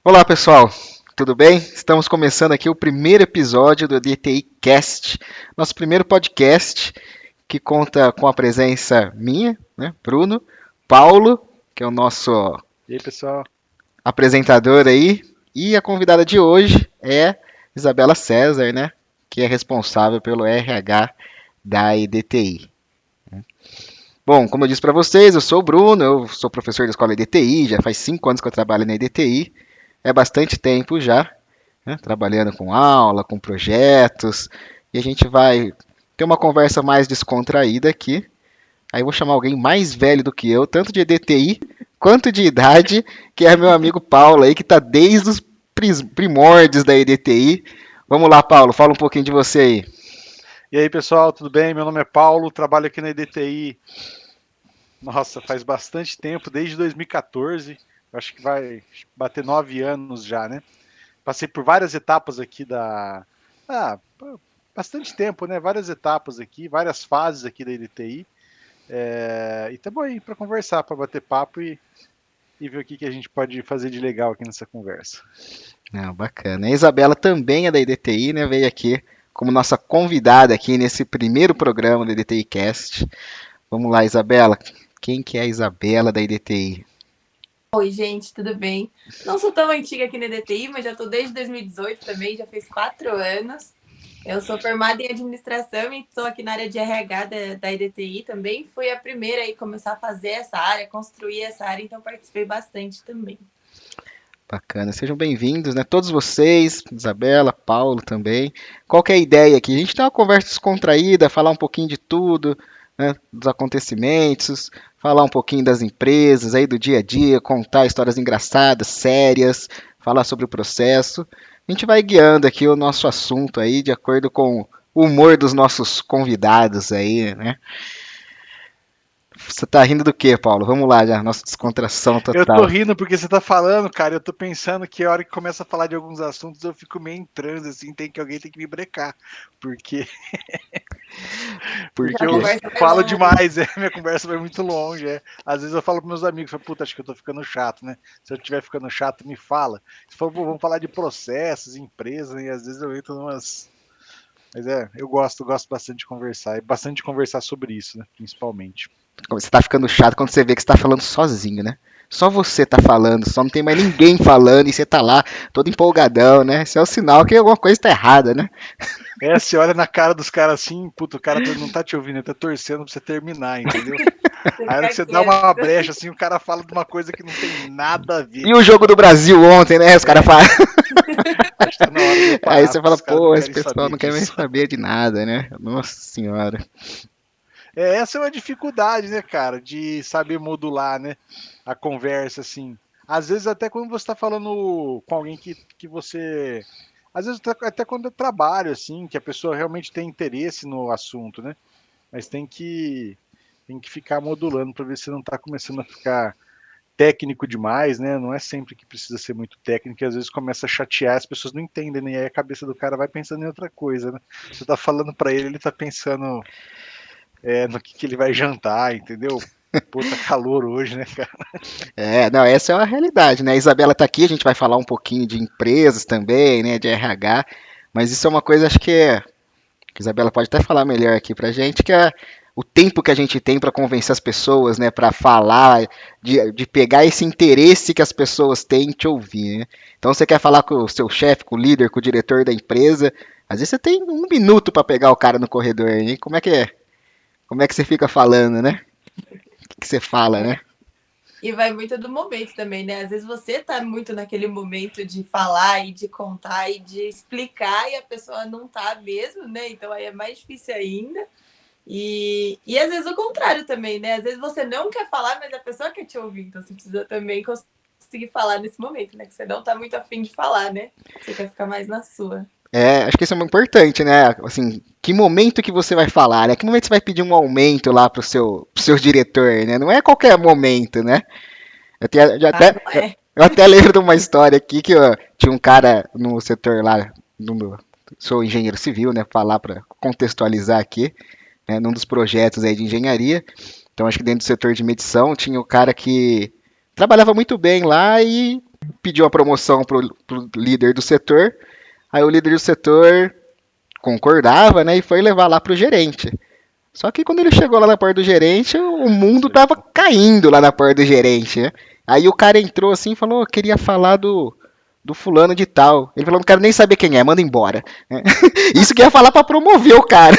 Olá, pessoal. Tudo bem? Estamos começando aqui o primeiro episódio do DTI Cast, nosso primeiro podcast que conta com a presença minha, né, Bruno, Paulo, que é o nosso E aí, pessoal? apresentador aí, e a convidada de hoje é Isabela César, né, que é responsável pelo RH da EDTI. Bom, como eu disse para vocês, eu sou o Bruno, eu sou professor da escola EDTI, já faz 5 anos que eu trabalho na EDTI, é bastante tempo já, né, trabalhando com aula, com projetos, e a gente vai ter uma conversa mais descontraída aqui. Aí eu vou chamar alguém mais velho do que eu, tanto de EDTI quanto de idade, que é meu amigo Paulo aí, que está desde os primórdios da EDTI. Vamos lá, Paulo, fala um pouquinho de você aí. E aí, pessoal, tudo bem? Meu nome é Paulo, trabalho aqui na EDTI. Nossa, faz bastante tempo, desde 2014. Acho que vai bater 9 anos já, né? Passei por várias etapas aqui da. Ah, bastante tempo, né? Várias etapas aqui, várias fases aqui da EDTI. E estamos aí para conversar, para bater papo e ver o que a gente pode fazer de legal aqui nessa conversa. Não, bacana. A Isabela também é da EDTI, né? Veio aqui como nossa convidada aqui nesse primeiro programa do EDTI Cast. Vamos lá, Isabela. Quem que é a Isabela da EDTI? Oi, gente, tudo bem? Não sou tão antiga aqui na DTI, mas já estou desde 2018 também, já fez 4 anos. Eu sou formada em administração e estou aqui na área de RH da EDTI também. Fui a primeira a começar a fazer essa área, construir essa área, então participei bastante também. Bacana, sejam bem-vindos, né? Todos vocês, Isabela, Paulo também. Qual que é a ideia aqui? A gente tem uma conversa descontraída, falar um pouquinho de tudo, né? Dos acontecimentos, falar um pouquinho das empresas, aí do dia a dia, contar histórias engraçadas, sérias, falar sobre o processo. A gente vai guiando aqui o nosso assunto aí de acordo com o humor dos nossos convidados aí, né? Você tá rindo do quê, Paulo? Vamos lá já, nossa descontração Eu tô total. rindo porque você tá falando, cara. Eu tô pensando que a hora que começa a falar de alguns assuntos eu fico meio em transe, assim, alguém tem que me brecar. Porque, Por porque Já a eu quê? conversa vai falo longe. demais, minha conversa vai muito longe. Às vezes eu falo pros meus amigos, falo, puta, acho que eu tô ficando chato, né? Se eu estiver ficando chato, me fala. Se for, vamos falar de processos, empresas, e às vezes eu entro numas. Mas eu gosto bastante de conversar, e bastante de conversar sobre isso, né? Principalmente. Você tá ficando chato quando você vê que você tá falando sozinho, né? Só você tá falando, só não tem mais ninguém falando e você tá lá todo empolgadão, né? Esse é o sinal que alguma coisa tá errada, né? Você olha na cara dos caras assim, puta, o cara não tá te ouvindo, ele tá torcendo pra você terminar, entendeu? Você Aí a hora fica que você dá quieto. uma brecha, assim, o cara fala de uma coisa que não tem nada a ver. E o jogo do Brasil ontem, né? Os caras É, falam. acho que tá na hora de eu Aí parar, você porque fala, os caras não pô, esse querem pessoal saber não quer mais disso. saber de nada, né? Nossa senhora. Essa é uma dificuldade, né, cara, de saber modular, né, a conversa, assim. Às vezes, até quando você tá falando com alguém que você. Às vezes, até quando é trabalho, assim, que a pessoa realmente tem interesse no assunto, né? Mas tem que ficar modulando para ver se não tá começando a ficar técnico demais, né? Não é sempre que precisa ser muito técnico, e às vezes começa a chatear, as pessoas não entendem, né? E aí a cabeça do cara vai pensando em outra coisa, né? Você tá falando para ele tá pensando no que ele vai jantar, entendeu? Pô, tá calor hoje, né, cara? É, não, essa é a realidade, né? A Isabela tá aqui, a gente vai falar um pouquinho de empresas também, né? De RH, mas isso é uma coisa, acho que a Isabela pode até falar melhor aqui pra gente, que é o tempo que a gente tem para convencer as pessoas, né, para falar, de pegar esse interesse que as pessoas têm em te ouvir, né? Então você quer falar com o seu chefe, com o líder, com o diretor da empresa, às vezes você tem 1 minuto para pegar o cara no corredor, hein? Como é que é? Como é que você fica falando, né? O que você fala, né? E vai muito do momento também, né? Às vezes você tá muito naquele momento de falar e de contar e de explicar e a pessoa não tá mesmo, né? Então aí é mais difícil ainda. E às vezes o contrário também, né? Às vezes você não quer falar, mas a pessoa quer te ouvir. Então você precisa também conseguir falar nesse momento, né? Que você não tá muito afim de falar, né? Você quer ficar mais na sua. É, acho que isso é muito importante, né? Assim, que momento que você vai falar, né? Que momento você vai pedir um aumento lá pro seu diretor, né? Não é qualquer momento, né? Eu, tenho, já Ah, até, não é? eu até lembro de uma história aqui que ó, tinha um cara no setor lá, sou engenheiro civil, né? Falar para contextualizar aqui, né, num dos projetos aí de engenharia. Então acho que dentro do setor de medição tinha o cara que trabalhava muito bem lá e pediu a promoção pro líder do setor, aí o líder do setor concordava, né, e foi levar lá pro gerente. Só que quando ele chegou lá na porta do gerente, o mundo tava caindo lá na porta do gerente, né? Aí o cara entrou assim e falou, queria falar do fulano de tal. Ele falou, não quero nem saber quem é, manda embora. Isso que ia falar pra promover o cara.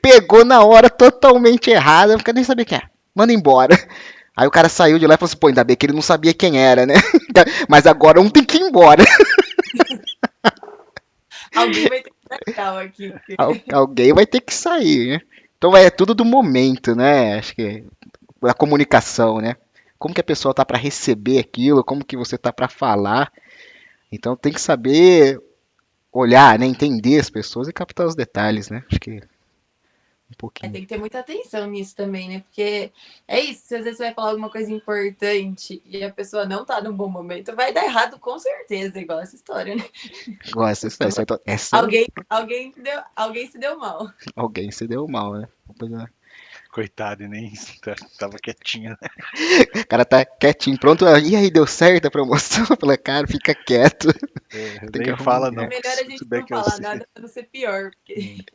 Pegou na hora totalmente errada, não quero nem saber quem é, manda embora. Aí o cara saiu de lá e falou assim, pô, ainda bem que ele não sabia quem era, né? Mas agora um tem que ir embora. Alguém vai ter que dar aqui. Alguém vai ter que sair, né? Então é tudo do momento, né? Acho que a comunicação, né? Como que a pessoa tá para receber aquilo, como que você tá para falar. Então tem que saber olhar, né? Entender as pessoas e captar os detalhes, né? Acho que um pouquinho. Tem que ter muita atenção nisso também, né? Porque é isso, se às vezes você vai falar alguma coisa importante e a pessoa não tá num bom momento, vai dar errado com certeza, igual essa história, né? Gosto, Alguém se deu mal. Alguém se deu mal, né? Coitado, e nem tava quietinho, né? O cara tá quietinho, pronto. E aí, deu certo a promoção? Fala, cara, fica quieto. Nem fala não. É melhor a gente não falar nada pra não ser pior. Porque...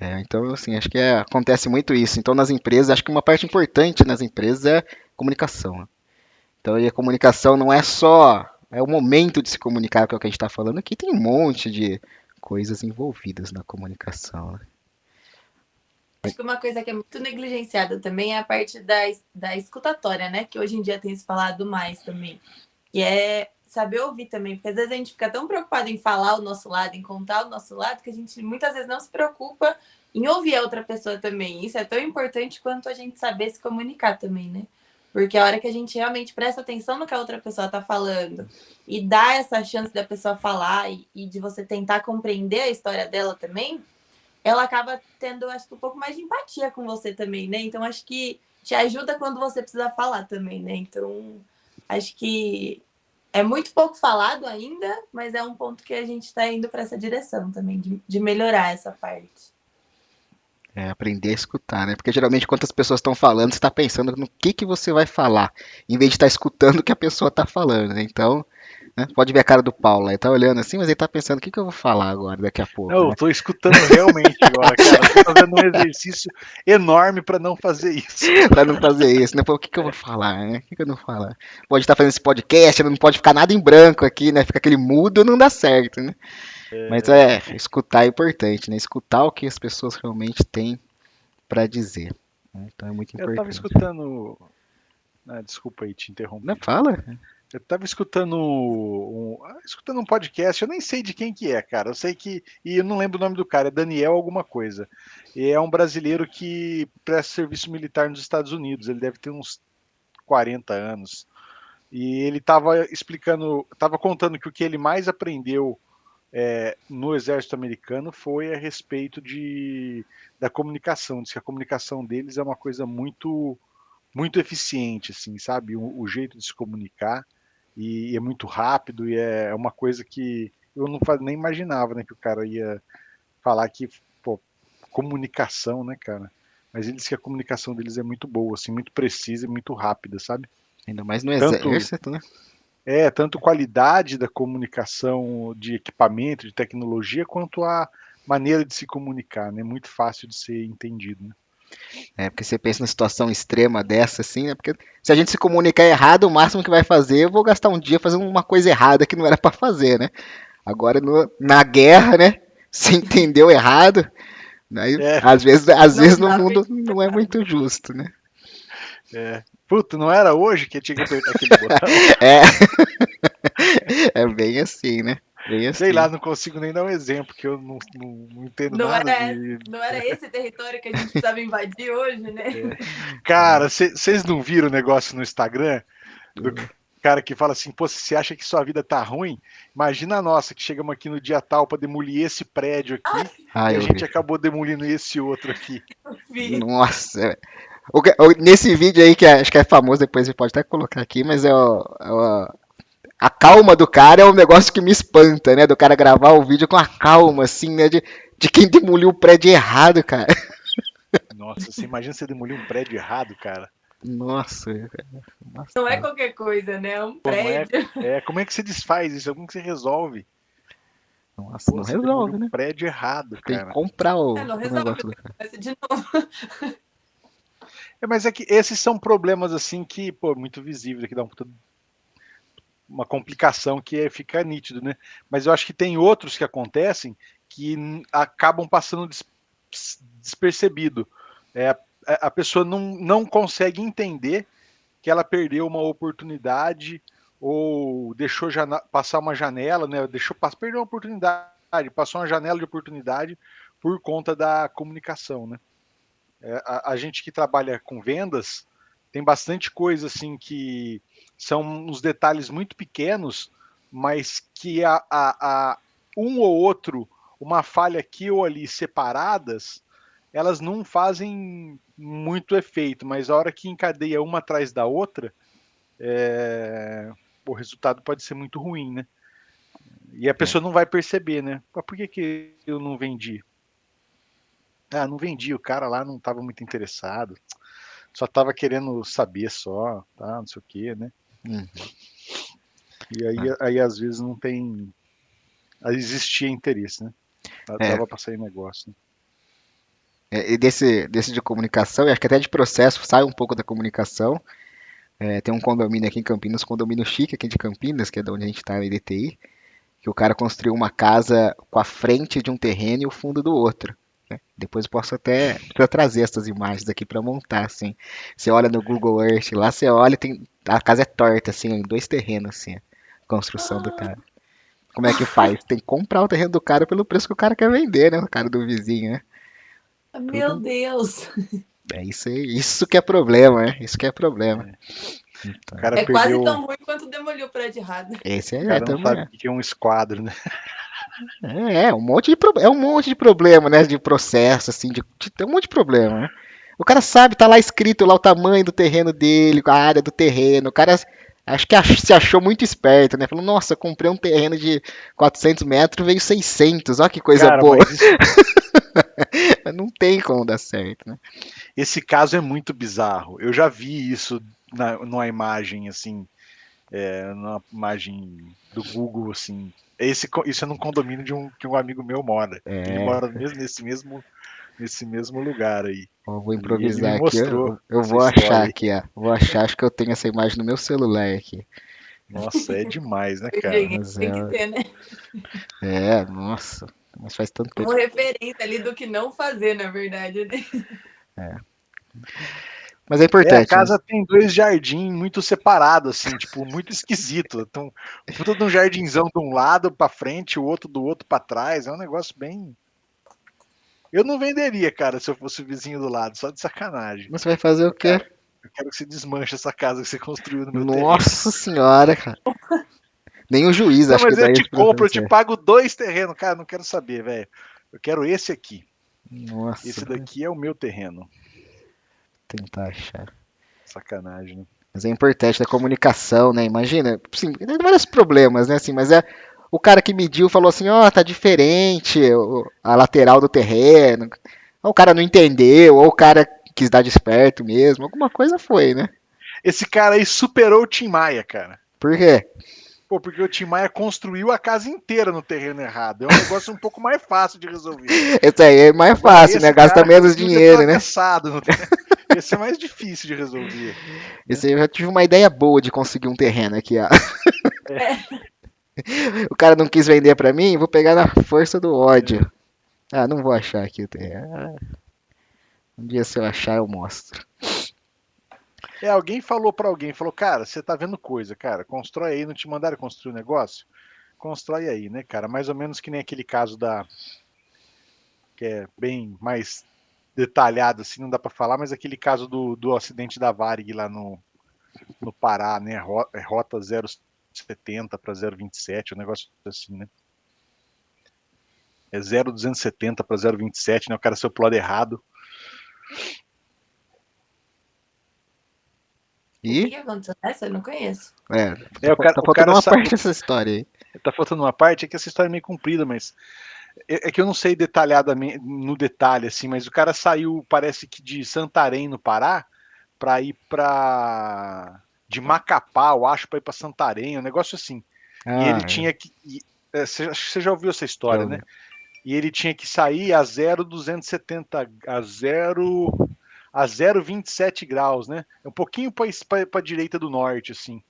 então, assim, acho que acontece muito isso. Então, nas empresas, acho que uma parte importante nas empresas é comunicação. Né? Então, e a comunicação não é só o momento de se comunicar, que é o que a gente está falando aqui, tem um monte de coisas envolvidas na comunicação. Né? Acho que uma coisa que é muito negligenciada também é a parte da escutatória, né? Que hoje em dia tem se falado mais também. Que é saber ouvir também, porque às vezes a gente fica tão preocupado em falar o nosso lado, em contar o nosso lado, que a gente muitas vezes não se preocupa em ouvir a outra pessoa também. Isso é tão importante quanto a gente saber se comunicar também, né? Porque a hora que a gente realmente presta atenção no que a outra pessoa está falando e dá essa chance da pessoa falar e de você tentar compreender a história dela também, ela acaba tendo, acho que, um pouco mais de empatia com você também, né? Então, acho que te ajuda quando você precisa falar também, né? Então, acho que é muito pouco falado ainda, mas é um ponto que a gente está indo para essa direção também, de melhorar essa parte. Aprender a escutar, né? Porque geralmente quando as pessoas estão falando, você está pensando no que você vai falar, em vez de estar escutando o que a pessoa está falando, né? Então, né? Pode ver a cara do Paulo, ele tá olhando assim, mas ele tá pensando, o que eu vou falar agora, daqui a pouco? Não, né? eu tô escutando realmente agora, cara. Tô fazendo um exercício enorme para não fazer isso. Pra não fazer isso, né? Pô, o que eu vou falar, né? O que eu não vou falar? Pode estar fazendo esse podcast, não pode ficar nada em branco aqui, né? Fica aquele mudo, não dá certo, né? Mas escutar é importante, né? Escutar o que as pessoas realmente têm para dizer. Né? Então é muito importante. Eu tava escutando. Desculpa aí te interromper. Não fala? Eu tava escutando um podcast, eu nem sei de quem que é, cara. Eu sei que. E eu não lembro o nome do cara, é Daniel alguma coisa. E é um brasileiro que presta serviço militar nos Estados Unidos. Ele deve ter uns 40 anos. E ele tava explicando, tava contando que o que ele mais aprendeu no exército americano foi a respeito da comunicação. Diz que a comunicação deles é uma coisa muito, muito eficiente, assim, sabe? O jeito de se comunicar e é muito rápido e é uma coisa que eu não nem imaginava, né, que o cara ia falar que, pô, comunicação, né, cara? Mas ele diz que a comunicação deles é muito boa, assim, muito precisa e muito rápida, sabe? Ainda mais no exército, né? Tanto qualidade da comunicação de equipamento, de tecnologia, quanto a maneira de se comunicar, né? Muito fácil de ser entendido, né? Porque você pensa numa situação extrema dessa, assim, né? Porque se a gente se comunicar errado, o máximo que vai fazer, eu vou gastar um dia fazendo uma coisa errada que não era para fazer, né? Agora, na guerra, né? Você entendeu errado, aí, às vezes no mundo não é muito justo, né? Puta, não era hoje que tinha que apertar aquele botão? É bem assim, né? Bem assim. Sei lá, não consigo nem dar um exemplo, que eu não entendo nada de... Não era esse território que a gente precisava invadir hoje, né? Cara, vocês não viram o negócio no Instagram? Do cara que fala assim, pô, se você acha que sua vida tá ruim, imagina a nossa, que chegamos aqui no dia tal pra demolir esse prédio aqui, e a gente acabou demolindo esse outro aqui. Nossa, nesse vídeo aí, que acho que é famoso, depois você pode até colocar aqui, mas a calma do cara é um negócio que me espanta, né? Do cara gravar o vídeo com a calma, assim, né? De quem demoliu o prédio errado, cara. Nossa, você imagina você demolir um prédio errado, cara? Nossa, Não é nossa, qualquer coisa, né? É um Pô, não é, prédio. como é que você desfaz isso? Como que você resolve? nossa, Pô, não você demoliu resolve, um né? prédio errado, Tem que cara. comprar Não o resolve, negócio do cara. começa de novo. Mas é que esses são problemas assim que, pô, muito visível, que dá uma complicação que fica nítido, né? Mas eu acho que tem outros que acontecem que acabam passando despercebido. É, a pessoa não consegue entender que ela perdeu uma oportunidade ou deixou passar uma janela, né? Perdeu uma oportunidade, passou uma janela de oportunidade por conta da comunicação, né? A gente que trabalha com vendas tem bastante coisa assim que são uns detalhes muito pequenos, mas que um ou outro, uma falha aqui ou ali separadas, elas não fazem muito efeito, mas a hora que encadeia uma atrás da outra, o resultado pode ser muito ruim, né? E a É. pessoa não vai perceber, né? Mas por que eu não vendi? Ah, não vendi, o cara lá não estava muito interessado, só estava querendo saber só, tá? Não sei o quê, né? Hum, E aí às vezes não tem. Aí existia interesse, né? é. Dava para sair negócio. Né? E desse de comunicação, e acho que até de processo, sai um pouco da comunicação. Tem um condomínio aqui em Campinas, um condomínio chique aqui de Campinas, que é de onde a gente está, na IDTI, que o cara construiu uma casa com a frente de um terreno e o fundo do outro. Né? Depois eu posso até trazer essas imagens aqui para montar, assim. Você olha no Google Earth lá, você olha, a casa é torta, assim, em dois terrenos, assim, a construção do cara. Como é que faz? Tem que comprar o terreno do cara pelo preço que o cara quer vender, né? O cara do vizinho, né? Meu Tudo. Deus! É isso aí. Isso que é problema, né? Isso que é problema. O Então, cara É quase perdeu. tão ruim quanto demoliu o prédio errado. esse O é cara não também. sabe o que é um esquadro, né? Um monte de é um monte de problema, né? De processo, assim, tem um monte de problema, né? O cara sabe, tá lá escrito lá o tamanho do terreno dele, a área do terreno. O cara acho que se achou muito esperto, né? Falou, nossa, comprei um terreno de 400 metros, veio 600, olha que coisa Cara, boa. mas isso, Não tem como dar certo, né? esse caso é muito bizarro. Eu já vi isso numa imagem, assim, numa imagem do Google, assim. Isso é num condomínio que um amigo meu mora. Ele É, mora nesse mesmo lugar aí. eu vou E ele me improvisar aqui, mostrou eu essa vou achar história aí. aqui, ó. Vou achar, acho que eu tenho essa imagem no meu celular aqui. Nossa, é demais, né, O cara? engenheiro Mas tem que ter, né? nossa, mas faz tanto tempo. Uma referência ali do que não fazer, na verdade. Né? Mas é A importante, né? casa tem dois jardins muito separados, assim, tipo, muito esquisito. Então, puta de um jardinzão de um lado pra frente, o outro do outro pra trás. É um negócio bem. Eu não venderia, cara, se eu fosse o vizinho do lado, só de sacanagem. Você vai fazer o quê? Cara, eu quero que você desmanche essa casa que você construiu no meu terreno. Nossa senhora, cara. Nem o juiz Não, acho que mas eu dá te isso pra compro, eu te você. pago 2 terrenos. Cara, não quero saber, velho. Eu quero esse aqui. Nossa, Esse vou daqui é o meu terreno. tentar achar. Sacanagem, né? Mas é importante da comunicação, né? Imagina, sim, tem vários problemas, né? Assim, mas o cara que mediu falou assim, ó, tá diferente a lateral do terreno. Ou o cara não entendeu, ou o cara quis dar desperto mesmo. Alguma coisa foi, né? Esse cara aí superou o Tim Maia, cara. Por quê? Pô, porque o Tim Maia construiu a casa inteira no terreno errado. É um negócio um pouco mais fácil de resolver. Esse aí é mais Agora, fácil, né? esse Gasta cara menos conseguiu ter dinheiro, né? tropeçado. Esse é mais difícil de resolver. Né? Esse aí eu já tive uma ideia boa de conseguir um terreno aqui, ó. É. O cara não quis vender pra mim, vou pegar na força do ódio. Ah, não vou achar aqui o terreno. Um dia se eu achar, eu mostro. Alguém falou pra alguém, falou, cara, você tá vendo coisa, cara, constrói aí, não te mandaram construir um negócio? Constrói aí, né, cara? Mais ou menos que nem aquele caso que é bem mais detalhado, assim, não dá pra falar, mas aquele caso do acidente da Varig lá no Pará, né? Rota 070 para 027, um negócio assim, né? É 0,270 para 0,27, né? O cara saiu pro lado errado. O que E, aconteceu nessa? Eu não conheço. O cara, tá o faltando cara uma parte dessa história aí. tá faltando uma parte, é que essa história é meio comprida, mas é que eu não sei detalhadamente, no detalhe, assim, mas o cara saiu, parece que de Santarém, no Pará, para ir de Macapá, eu acho, para ir para Santarém, um negócio assim. E ele tinha que. Acho que você já ouviu essa história, né? E ele tinha que sair a 0,270, a 0,27 graus, né? Um pouquinho para a direita do norte, assim.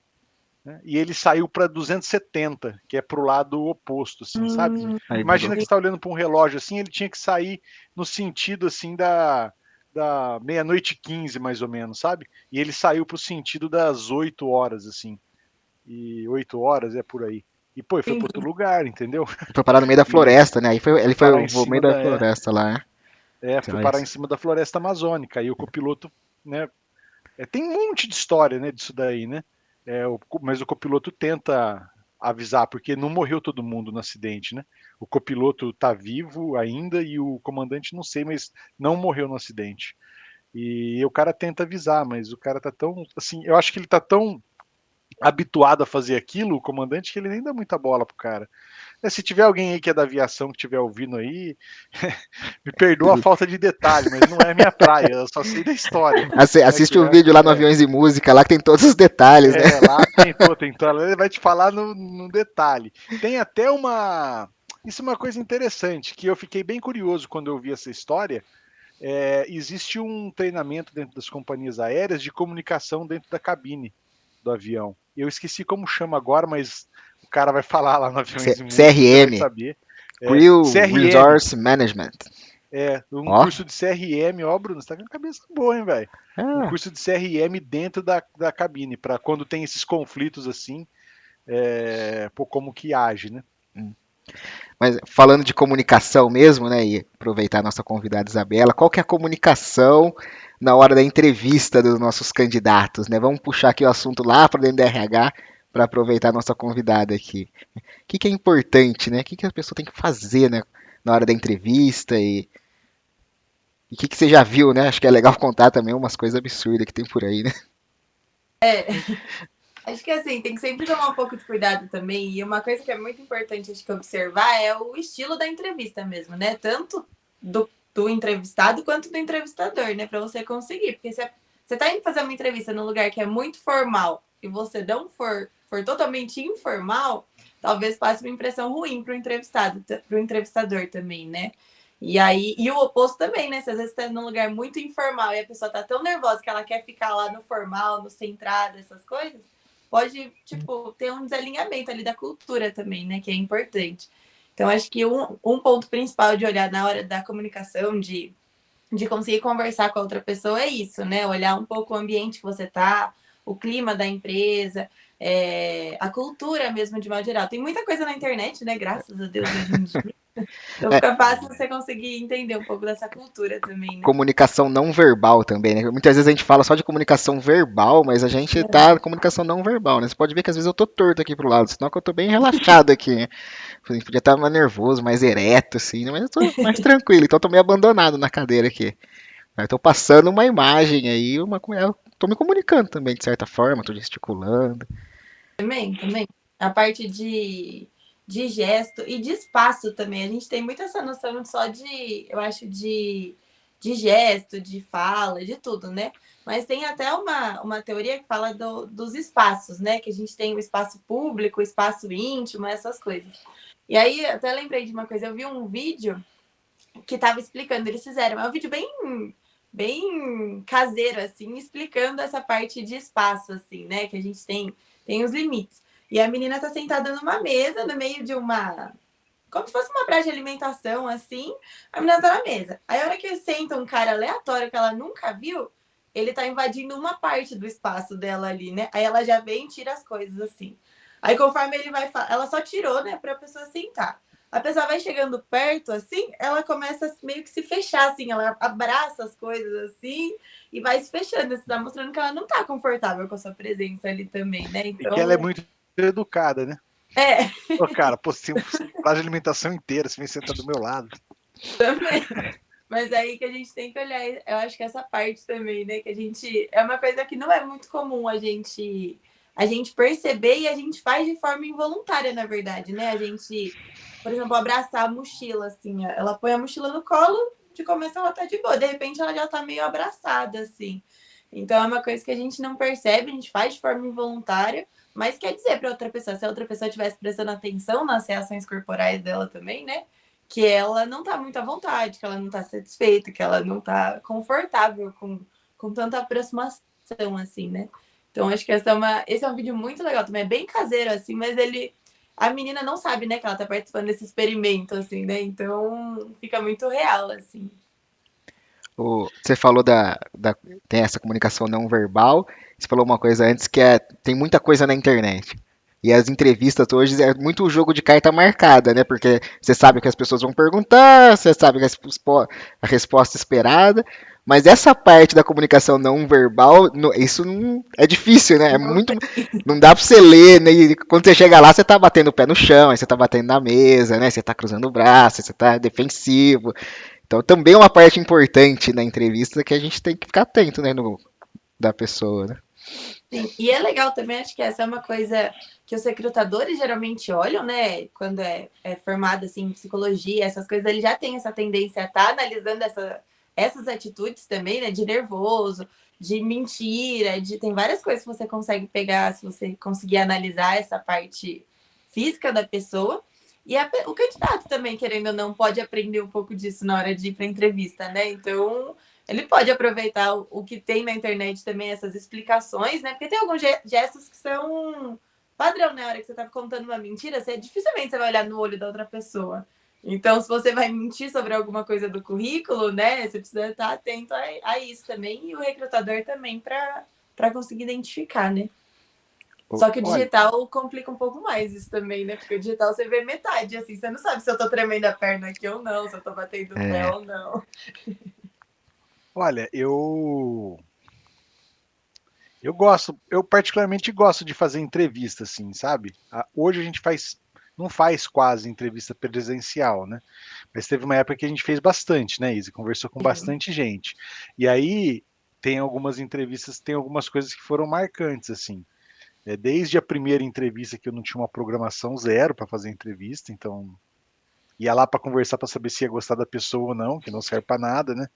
Né? E ele saiu para 270, que é para o lado oposto, assim, sabe? Imagina que você está olhando para um relógio assim, ele tinha que sair no sentido assim da meia-noite 15, mais ou menos, sabe? E ele saiu para o sentido das 8 horas, assim. E 8 horas é por aí. E, pô, foi para outro lugar, entendeu? Foi parar no meio da floresta, né? Aí ele foi Parar em no meio cima da floresta lá, né? foi parar em cima da floresta amazônica. E o copiloto, né? Tem um monte de história, né, disso daí, né? Mas o copiloto tenta avisar, porque não morreu todo mundo no acidente, né? O copiloto tá vivo ainda e o comandante não sei, mas não morreu no acidente. E o cara tenta avisar, mas o cara tá tão, assim, eu acho que ele tá tão habituado a fazer aquilo, o comandante, que ele nem dá muita bola pro cara. Se tiver alguém aí que é da aviação que estiver ouvindo aí, me perdoa a falta de detalhe, mas não é minha praia, eu só sei da história. Assiste o vídeo lá no Aviões e Música, lá que tem todos os detalhes, né? Lá tem, ele vai te falar no detalhe. Tem até uma. Isso é uma coisa interessante, que eu fiquei bem curioso quando eu vi essa história. Existe um treinamento dentro das companhias aéreas de comunicação dentro da cabine do avião. Eu esqueci como chama agora, mas o cara vai falar lá no Aviões e Música, você vai CRM, saber. Crew CRM. Resource Management. Um Ó. curso de CRM, ó, Bruno, você tá com a cabeça boa, hein, velho? Um curso de CRM dentro da cabine, para quando tem esses conflitos assim, como que age, né? Mas falando de comunicação mesmo, né, e aproveitar a nossa convidada Isabela, qual que é a comunicação na hora da entrevista dos nossos candidatos, né? Vamos puxar aqui o assunto lá para dentro do RH para aproveitar a nossa convidada aqui. O que é importante, né? O que a pessoa tem que fazer, né, na hora da entrevista e o que você já viu, né? Acho que é legal contar também umas coisas absurdas que tem por aí, né? Acho que assim, tem que sempre tomar um pouco de cuidado também. E uma coisa que é muito importante acho que observar é o estilo da entrevista mesmo, né? Tanto do entrevistado quanto do entrevistador, né? Para você conseguir. Porque se você tá indo fazer uma entrevista num lugar que é muito formal e você não for totalmente informal, talvez passe uma impressão ruim para o entrevistado, para o entrevistador também, né? E aí, e o oposto também, né? Se às vezes está num lugar muito informal e a pessoa tá tão nervosa que ela quer ficar lá no formal, no centrado, essas coisas, pode, tipo, ter um desalinhamento ali da cultura também, né? Que é importante. Então, acho que um ponto principal de olhar na hora da comunicação, de conseguir conversar com a outra pessoa é isso, né? Olhar um pouco o ambiente que você tá, o clima da empresa, a cultura mesmo, de modo geral. Tem muita coisa na internet, né? Graças a Deus, hoje em dia. Então fica fácil você conseguir entender um pouco dessa cultura também, né? Comunicação não verbal também, né? Muitas vezes a gente fala só de comunicação verbal, mas a gente tá na comunicação não verbal, né? Você pode ver que às vezes eu tô torto aqui pro lado, senão que eu tô bem relaxado aqui, né? Podia estar mais nervoso, mais ereto, assim, né? Mas eu tô mais tranquilo, então eu tô meio abandonado na cadeira aqui. Eu tô passando uma imagem aí, eu tô me comunicando também, de certa forma, tô gesticulando. Também. A parte de gesto e de espaço também. A gente tem muito essa noção só eu acho, de gesto, de fala, de tudo, né? Mas tem até uma teoria que fala dos espaços, né? Que a gente tem o espaço público, o espaço íntimo, essas coisas. E aí, até lembrei de uma coisa, eu vi um vídeo que estava explicando, eles fizeram, é um vídeo bem caseiro, assim, explicando essa parte de espaço, assim, né? Que a gente tem os limites. E a menina tá sentada numa mesa, no meio de como se fosse uma praia de alimentação, assim, a menina tá na mesa. Aí a hora que senta um cara aleatório que ela nunca viu, ele tá invadindo uma parte do espaço dela ali, né? Aí ela já vem e tira as coisas, assim. Aí conforme ele vai... Ela só tirou, né, pra pessoa sentar. A pessoa vai chegando perto, assim, ela começa meio que se fechar, assim, ela abraça as coisas, assim, e vai se fechando. Isso tá mostrando que ela não tá confortável com a sua presença ali também, né? Então... E que ela é muito educada, né? Pô, cara, tem um prazo de alimentação inteira, você vem sentar do meu lado. Também. Mas aí que a gente tem que olhar, eu acho que essa parte também, né? Que a gente... É uma coisa que não é muito comum a gente perceber e a gente faz de forma involuntária, na verdade, né? A gente, por exemplo, abraçar a mochila, assim, ela põe a mochila no colo, de começo ela tá de boa, de repente ela já tá meio abraçada, assim. Então é uma coisa que a gente não percebe, a gente faz de forma involuntária, mas quer dizer para outra pessoa, se a outra pessoa estivesse prestando atenção nas reações corporais dela também, né? Que ela não tá muito à vontade, que ela não tá satisfeita, que ela não tá confortável com tanta aproximação, assim, né? Então, acho que esse é um vídeo muito legal também. É bem caseiro, assim, mas a menina não sabe, né, que ela tá participando desse experimento, assim, né? Então, fica muito real, assim. Você falou tem essa comunicação não verbal. Você falou uma coisa antes que tem muita coisa na internet. E as entrevistas hoje é muito o jogo de carta marcada, né? Porque você sabe o que as pessoas vão perguntar, você sabe a resposta esperada, mas essa parte da comunicação não verbal, isso não é difícil, né? É muito, não dá pra você ler, né? E quando você chega lá, você tá batendo o pé no chão, aí você tá batendo na mesa, né? Você tá cruzando o braço, você tá defensivo. Então também é uma parte importante na entrevista que a gente tem que ficar atento, né, da pessoa, né? Sim, e é legal também, acho que essa é uma coisa que os recrutadores geralmente olham, né? Quando é formado assim, em psicologia, essas coisas, ele já tem essa tendência a estar analisando essas atitudes também, né? De nervoso, de mentira, tem várias coisas que você consegue pegar se você conseguir analisar essa parte física da pessoa. E o candidato também, querendo ou não, pode aprender um pouco disso na hora de ir para a entrevista, né? Então, ele pode aproveitar o que tem na internet também, essas explicações, né? Porque tem alguns gestos que são padrão, né? Na hora que você tá contando uma mentira, dificilmente você vai olhar no olho da outra pessoa. Então, se você vai mentir sobre alguma coisa do currículo, né? Você precisa estar atento a isso também, e o recrutador também, para conseguir identificar, né? Só que o Olha, digital complica um pouco mais isso também, né? Porque o digital você vê metade, assim, você não sabe se eu tô tremendo a perna aqui ou não, se eu tô batendo o pé É, ou não. olha, eu gosto, eu particularmente gosto de fazer entrevista, assim, sabe? Hoje a gente não faz quase entrevista presencial, né? Mas teve uma época que a gente fez bastante, né, Izzy? Conversou com Sim. bastante gente. E aí tem algumas entrevistas, tem algumas coisas que foram marcantes, assim. Desde a primeira entrevista que eu não tinha uma programação zero para fazer entrevista, então ia lá para conversar para saber se ia gostar da pessoa ou não, que não serve para nada, né?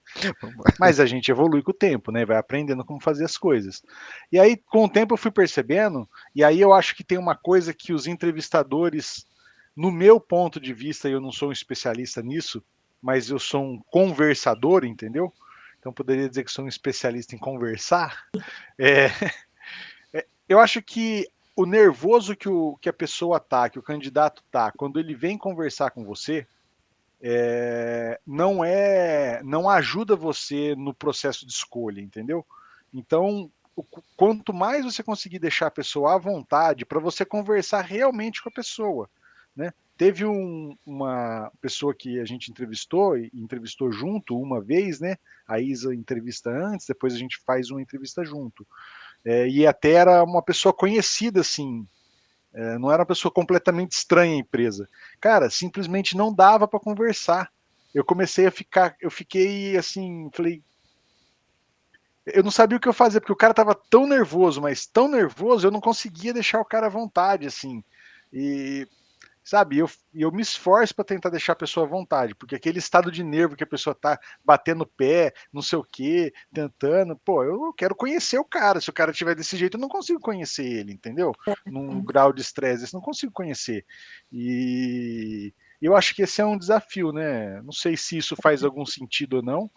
Mas a gente evolui com o tempo, né? Vai aprendendo como fazer as coisas. E aí, com o tempo, eu fui percebendo, e aí eu acho que tem uma coisa que os entrevistadores, no meu ponto de vista, eu não sou um especialista nisso, mas eu sou um conversador, entendeu? Então poderia dizer que sou um especialista em conversar. É, eu acho que o nervoso que a pessoa tá, que o candidato tá, quando ele vem conversar com você, não ajuda você no processo de escolha, entendeu? Então, quanto mais você conseguir deixar a pessoa à vontade para você conversar realmente com a pessoa, né? Teve uma pessoa que a gente entrevistou e entrevistou junto uma vez, né? A Isa entrevista antes, depois a gente faz uma entrevista junto. E até era uma pessoa conhecida, assim, não era uma pessoa completamente estranha à empresa. Cara, simplesmente não dava para conversar. Eu fiquei assim, falei, eu não sabia o que eu fazia, porque o cara tava tão nervoso, mas tão nervoso, eu não conseguia deixar o cara à vontade, assim. E, sabe, eu me esforço para tentar deixar a pessoa à vontade, porque aquele estado de nervo que a pessoa tá batendo o pé, não sei o quê, tentando, pô, eu quero conhecer o cara. Se o cara tiver desse jeito, eu não consigo conhecer ele, entendeu? Num grau de estresse, eu não consigo conhecer. E eu acho que esse é um desafio, né? Não sei se isso faz algum sentido ou não,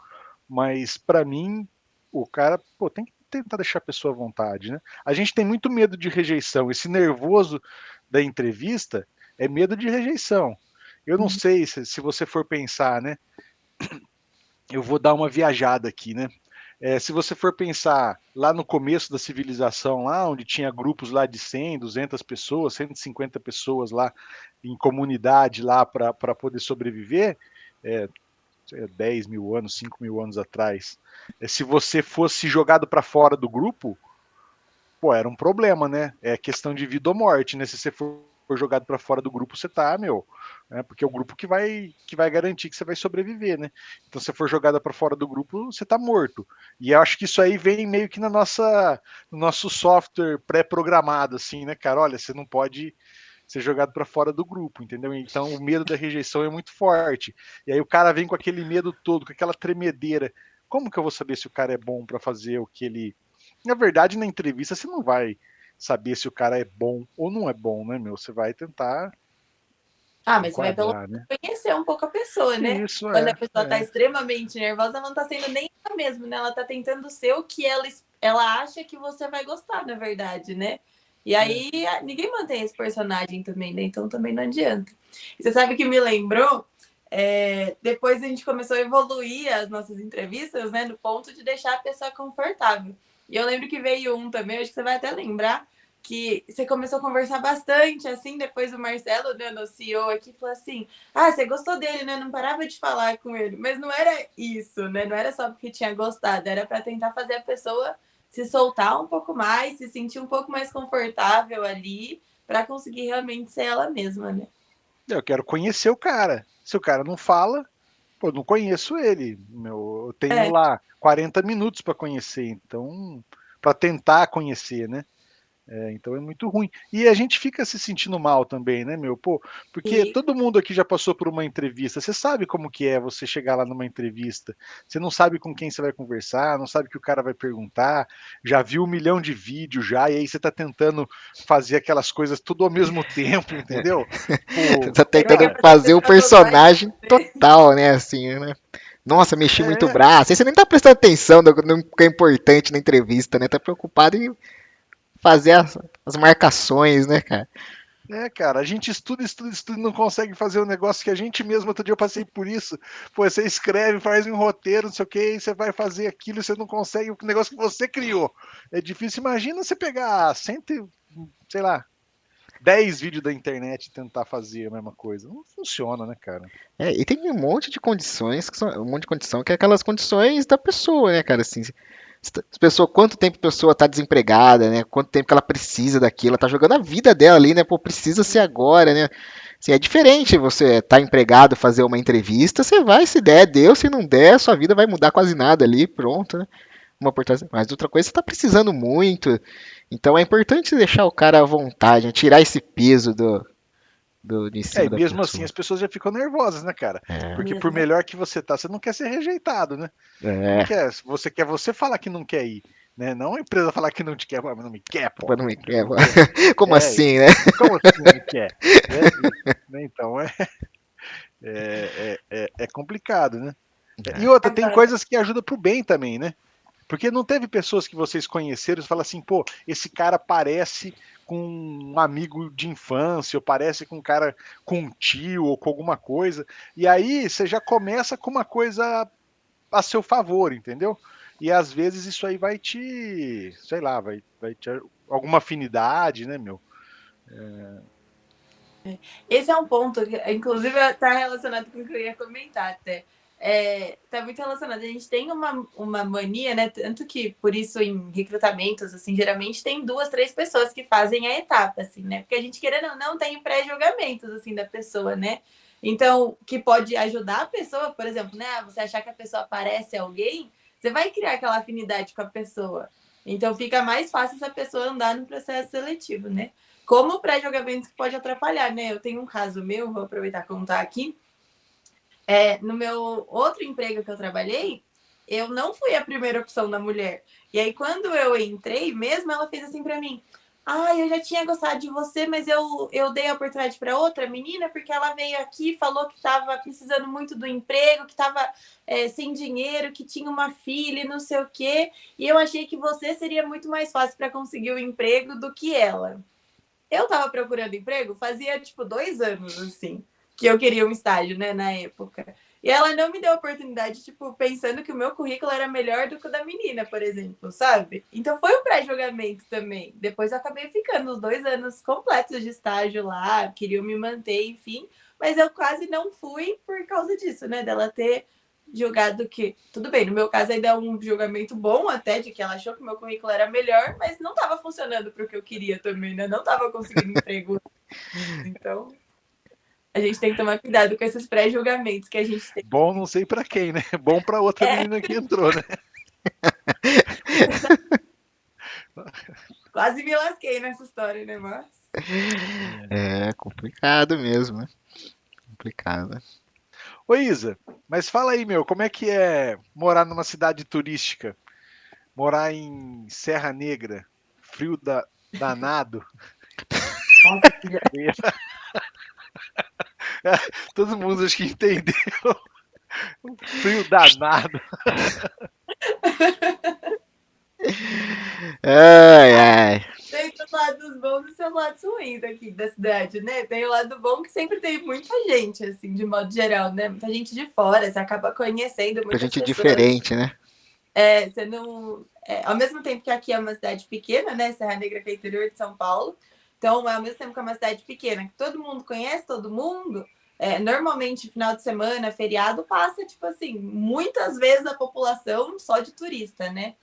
mas para mim, o cara, pô, tem que tentar deixar a pessoa à vontade, né? A gente tem muito medo de rejeição. Esse nervoso da entrevista é medo de rejeição. Eu não sei se você for pensar, né? Eu vou dar uma viajada aqui, né? Se você for pensar lá no começo da civilização, lá onde tinha grupos lá de 100, 200 pessoas, 150 pessoas lá em comunidade lá para poder sobreviver, é, 10 mil anos, 5 mil anos atrás, se você fosse jogado para fora do grupo, pô, era um problema, né? É questão de vida ou morte, né? Se você for jogado para fora do grupo, você tá, meu, né? Porque é o grupo que vai garantir que você vai sobreviver, né? Então, se você for jogada para fora do grupo, você tá morto. E eu acho que isso aí vem meio que no nosso software pré-programado, assim, né, cara? Olha, você não pode ser jogado para fora do grupo, entendeu? Então, o medo da rejeição é muito forte. E aí o cara vem com aquele medo todo, com aquela tremedeira. Como que eu vou saber se o cara é bom para fazer Na verdade, na entrevista você não vai saber se o cara é bom ou não é bom, né, meu? Você vai tentar Ah, mas você vai pelo enquadrar, né? menos conhecer um pouco a pessoa, né? Isso Quando a é, pessoa tá extremamente nervosa, ela não tá sendo nem ela mesma, né? Ela tá tentando ser o que ela acha que você vai gostar, na verdade, né? E é. aí ninguém mantém esse personagem também, né? Então também não adianta. E você sabe que me lembrou? Depois a gente começou a evoluir as nossas entrevistas, né? No ponto de deixar a pessoa confortável. E eu lembro que veio um também, acho que você vai até lembrar, que você começou a conversar bastante, assim, depois o Marcelo, né, no CEO aqui, falou assim, você gostou dele, né, não parava de falar com ele, mas não era isso, né, não era só porque tinha gostado, era para tentar fazer a pessoa se soltar um pouco mais, se sentir um pouco mais confortável ali, para conseguir realmente ser ela mesma, né. Eu quero conhecer o cara. Se o cara não fala, pô, não conheço ele. Meu, eu tenho É, lá 40 minutos para conhecer, então, para tentar conhecer, né? Então é muito ruim. E a gente fica se sentindo mal também, né, meu? Pô, porque e todo mundo aqui já passou por uma entrevista. Você sabe como que é você chegar lá numa entrevista. Você não sabe com quem você vai conversar, não sabe o que o cara vai perguntar. Já viu 1 milhão de vídeos já, e aí você tá tentando fazer aquelas coisas tudo ao mesmo tempo, entendeu? Pô, Tá você quer tentando fazer a fazer o pessoa gostar de personagem você. total, né? Assim, né? Nossa, mexi muito o é, braço. Aí você nem tá prestando atenção no que é importante na entrevista, né? Tá preocupado em fazer as marcações, né, cara? cara, a gente estuda, estuda, estuda e não consegue fazer um negócio que a gente mesmo, outro dia eu passei por isso. Pô, você escreve, faz um roteiro, não sei o que, e você vai fazer aquilo, você não consegue o negócio que você criou. É difícil. Imagina você pegar sei lá, 10 vídeos da internet e tentar fazer a mesma coisa. Não funciona, né, cara? E tem um monte de condições, que são, um monte de condição que é aquelas condições da pessoa, né, cara? Assim, quanto tempo a pessoa tá desempregada, né? Quanto tempo que ela precisa daquilo, ela tá jogando a vida dela ali, né? Pô, precisa ser agora, né? Assim, é diferente você tá empregado, fazer uma entrevista, você vai, se der, deu, se não der, sua vida vai mudar quase nada ali, pronto, né? Uma oportunidade. Mas outra coisa, você tá precisando muito, então é importante deixar o cara à vontade, né? Tirar esse peso de E cima da mesmo assim pessoa. as pessoas já ficam nervosas, né, cara? Porque por Mesmo. melhor que você tá, você não quer ser rejeitado, né? Não É, quer. Você quer você falar que não quer ir, né? Não a empresa falar que não te quer, mas não me quer, pô. não me quer. Não quer. Como É, assim, né? como assim não me quer? Né? Né, então é complicado, né? E outra, tem Agora, coisas que ajudam pro bem também, né? Porque não teve pessoas que vocês conheceram e falam assim, pô, esse cara parece com um amigo de infância, ou parece com um cara com um tio ou com alguma coisa. E aí você já começa com uma coisa a seu favor, entendeu? E às vezes isso aí vai te, sei lá, vai te alguma afinidade, né, meu? esse é um ponto que, inclusive, está relacionado com o que eu ia comentar até. Tá muito relacionado. A gente tem uma mania, né? Tanto que por isso em recrutamentos, assim, geralmente tem 2, 3 pessoas que fazem a etapa, assim, né? Porque a gente, querendo ou não, tem pré-julgamentos, assim, da pessoa, né? Então, que pode ajudar a pessoa, por exemplo, né? Você achar que a pessoa parece alguém, você vai criar aquela afinidade com a pessoa. Então, fica mais fácil essa pessoa andar no processo seletivo, né? Como pré-julgamentos que pode atrapalhar, né? Eu tenho um caso meu, vou aproveitar e contar aqui. No meu outro emprego que eu trabalhei, eu não fui a primeira opção da mulher. E aí, quando eu entrei mesmo, ela fez assim para mim: eu já tinha gostado de você, mas eu dei a oportunidade para outra menina, porque ela veio aqui, falou que estava precisando muito do emprego, que estava sem dinheiro, que tinha uma filha e não sei o quê. E eu achei que você seria muito mais fácil para conseguir o emprego do que ela. Eu tava procurando emprego fazia, tipo, 2 anos, assim, que eu queria um estágio, né, na época. E ela não me deu oportunidade, tipo, pensando que o meu currículo era melhor do que o da menina, por exemplo, sabe? Então foi um pré-julgamento também. Depois eu acabei ficando os 2 anos completos de estágio lá, queriam me manter, enfim. Mas eu quase não fui por causa disso, né? Dela ter julgado que, tudo bem, no meu caso ainda é um julgamento bom até, de que ela achou que o meu currículo era melhor, mas não estava funcionando para o que eu queria também, né? Não estava conseguindo emprego. Então, a gente tem que tomar cuidado com esses pré-julgamentos que a gente tem. Bom, não sei pra quem, né? Bom pra outra É, menina que entrou, né? quase me lasquei nessa história, né, mas... É complicado mesmo, né? Complicado. Ô Isa, mas fala aí, meu, como é que é morar numa cidade turística? Morar em Serra Negra, frio danado. Nossa, Todo mundo acho que entendeu. Frio danado. Ai, ai. tem seus lados bons e seus lados ruins aqui da cidade, né? Tem o lado bom que sempre tem muita gente, assim, de modo geral, né? Muita gente de fora, você acaba conhecendo Pra muitas gente pessoas. diferente, né? Você não. Ao mesmo tempo que aqui é uma cidade pequena, né? Serra Negra, que é interior de São Paulo. Então, ao mesmo tempo que é uma cidade pequena, que todo mundo conhece todo mundo, normalmente, final de semana, feriado, passa, tipo assim, muitas vezes a população só de turista, né?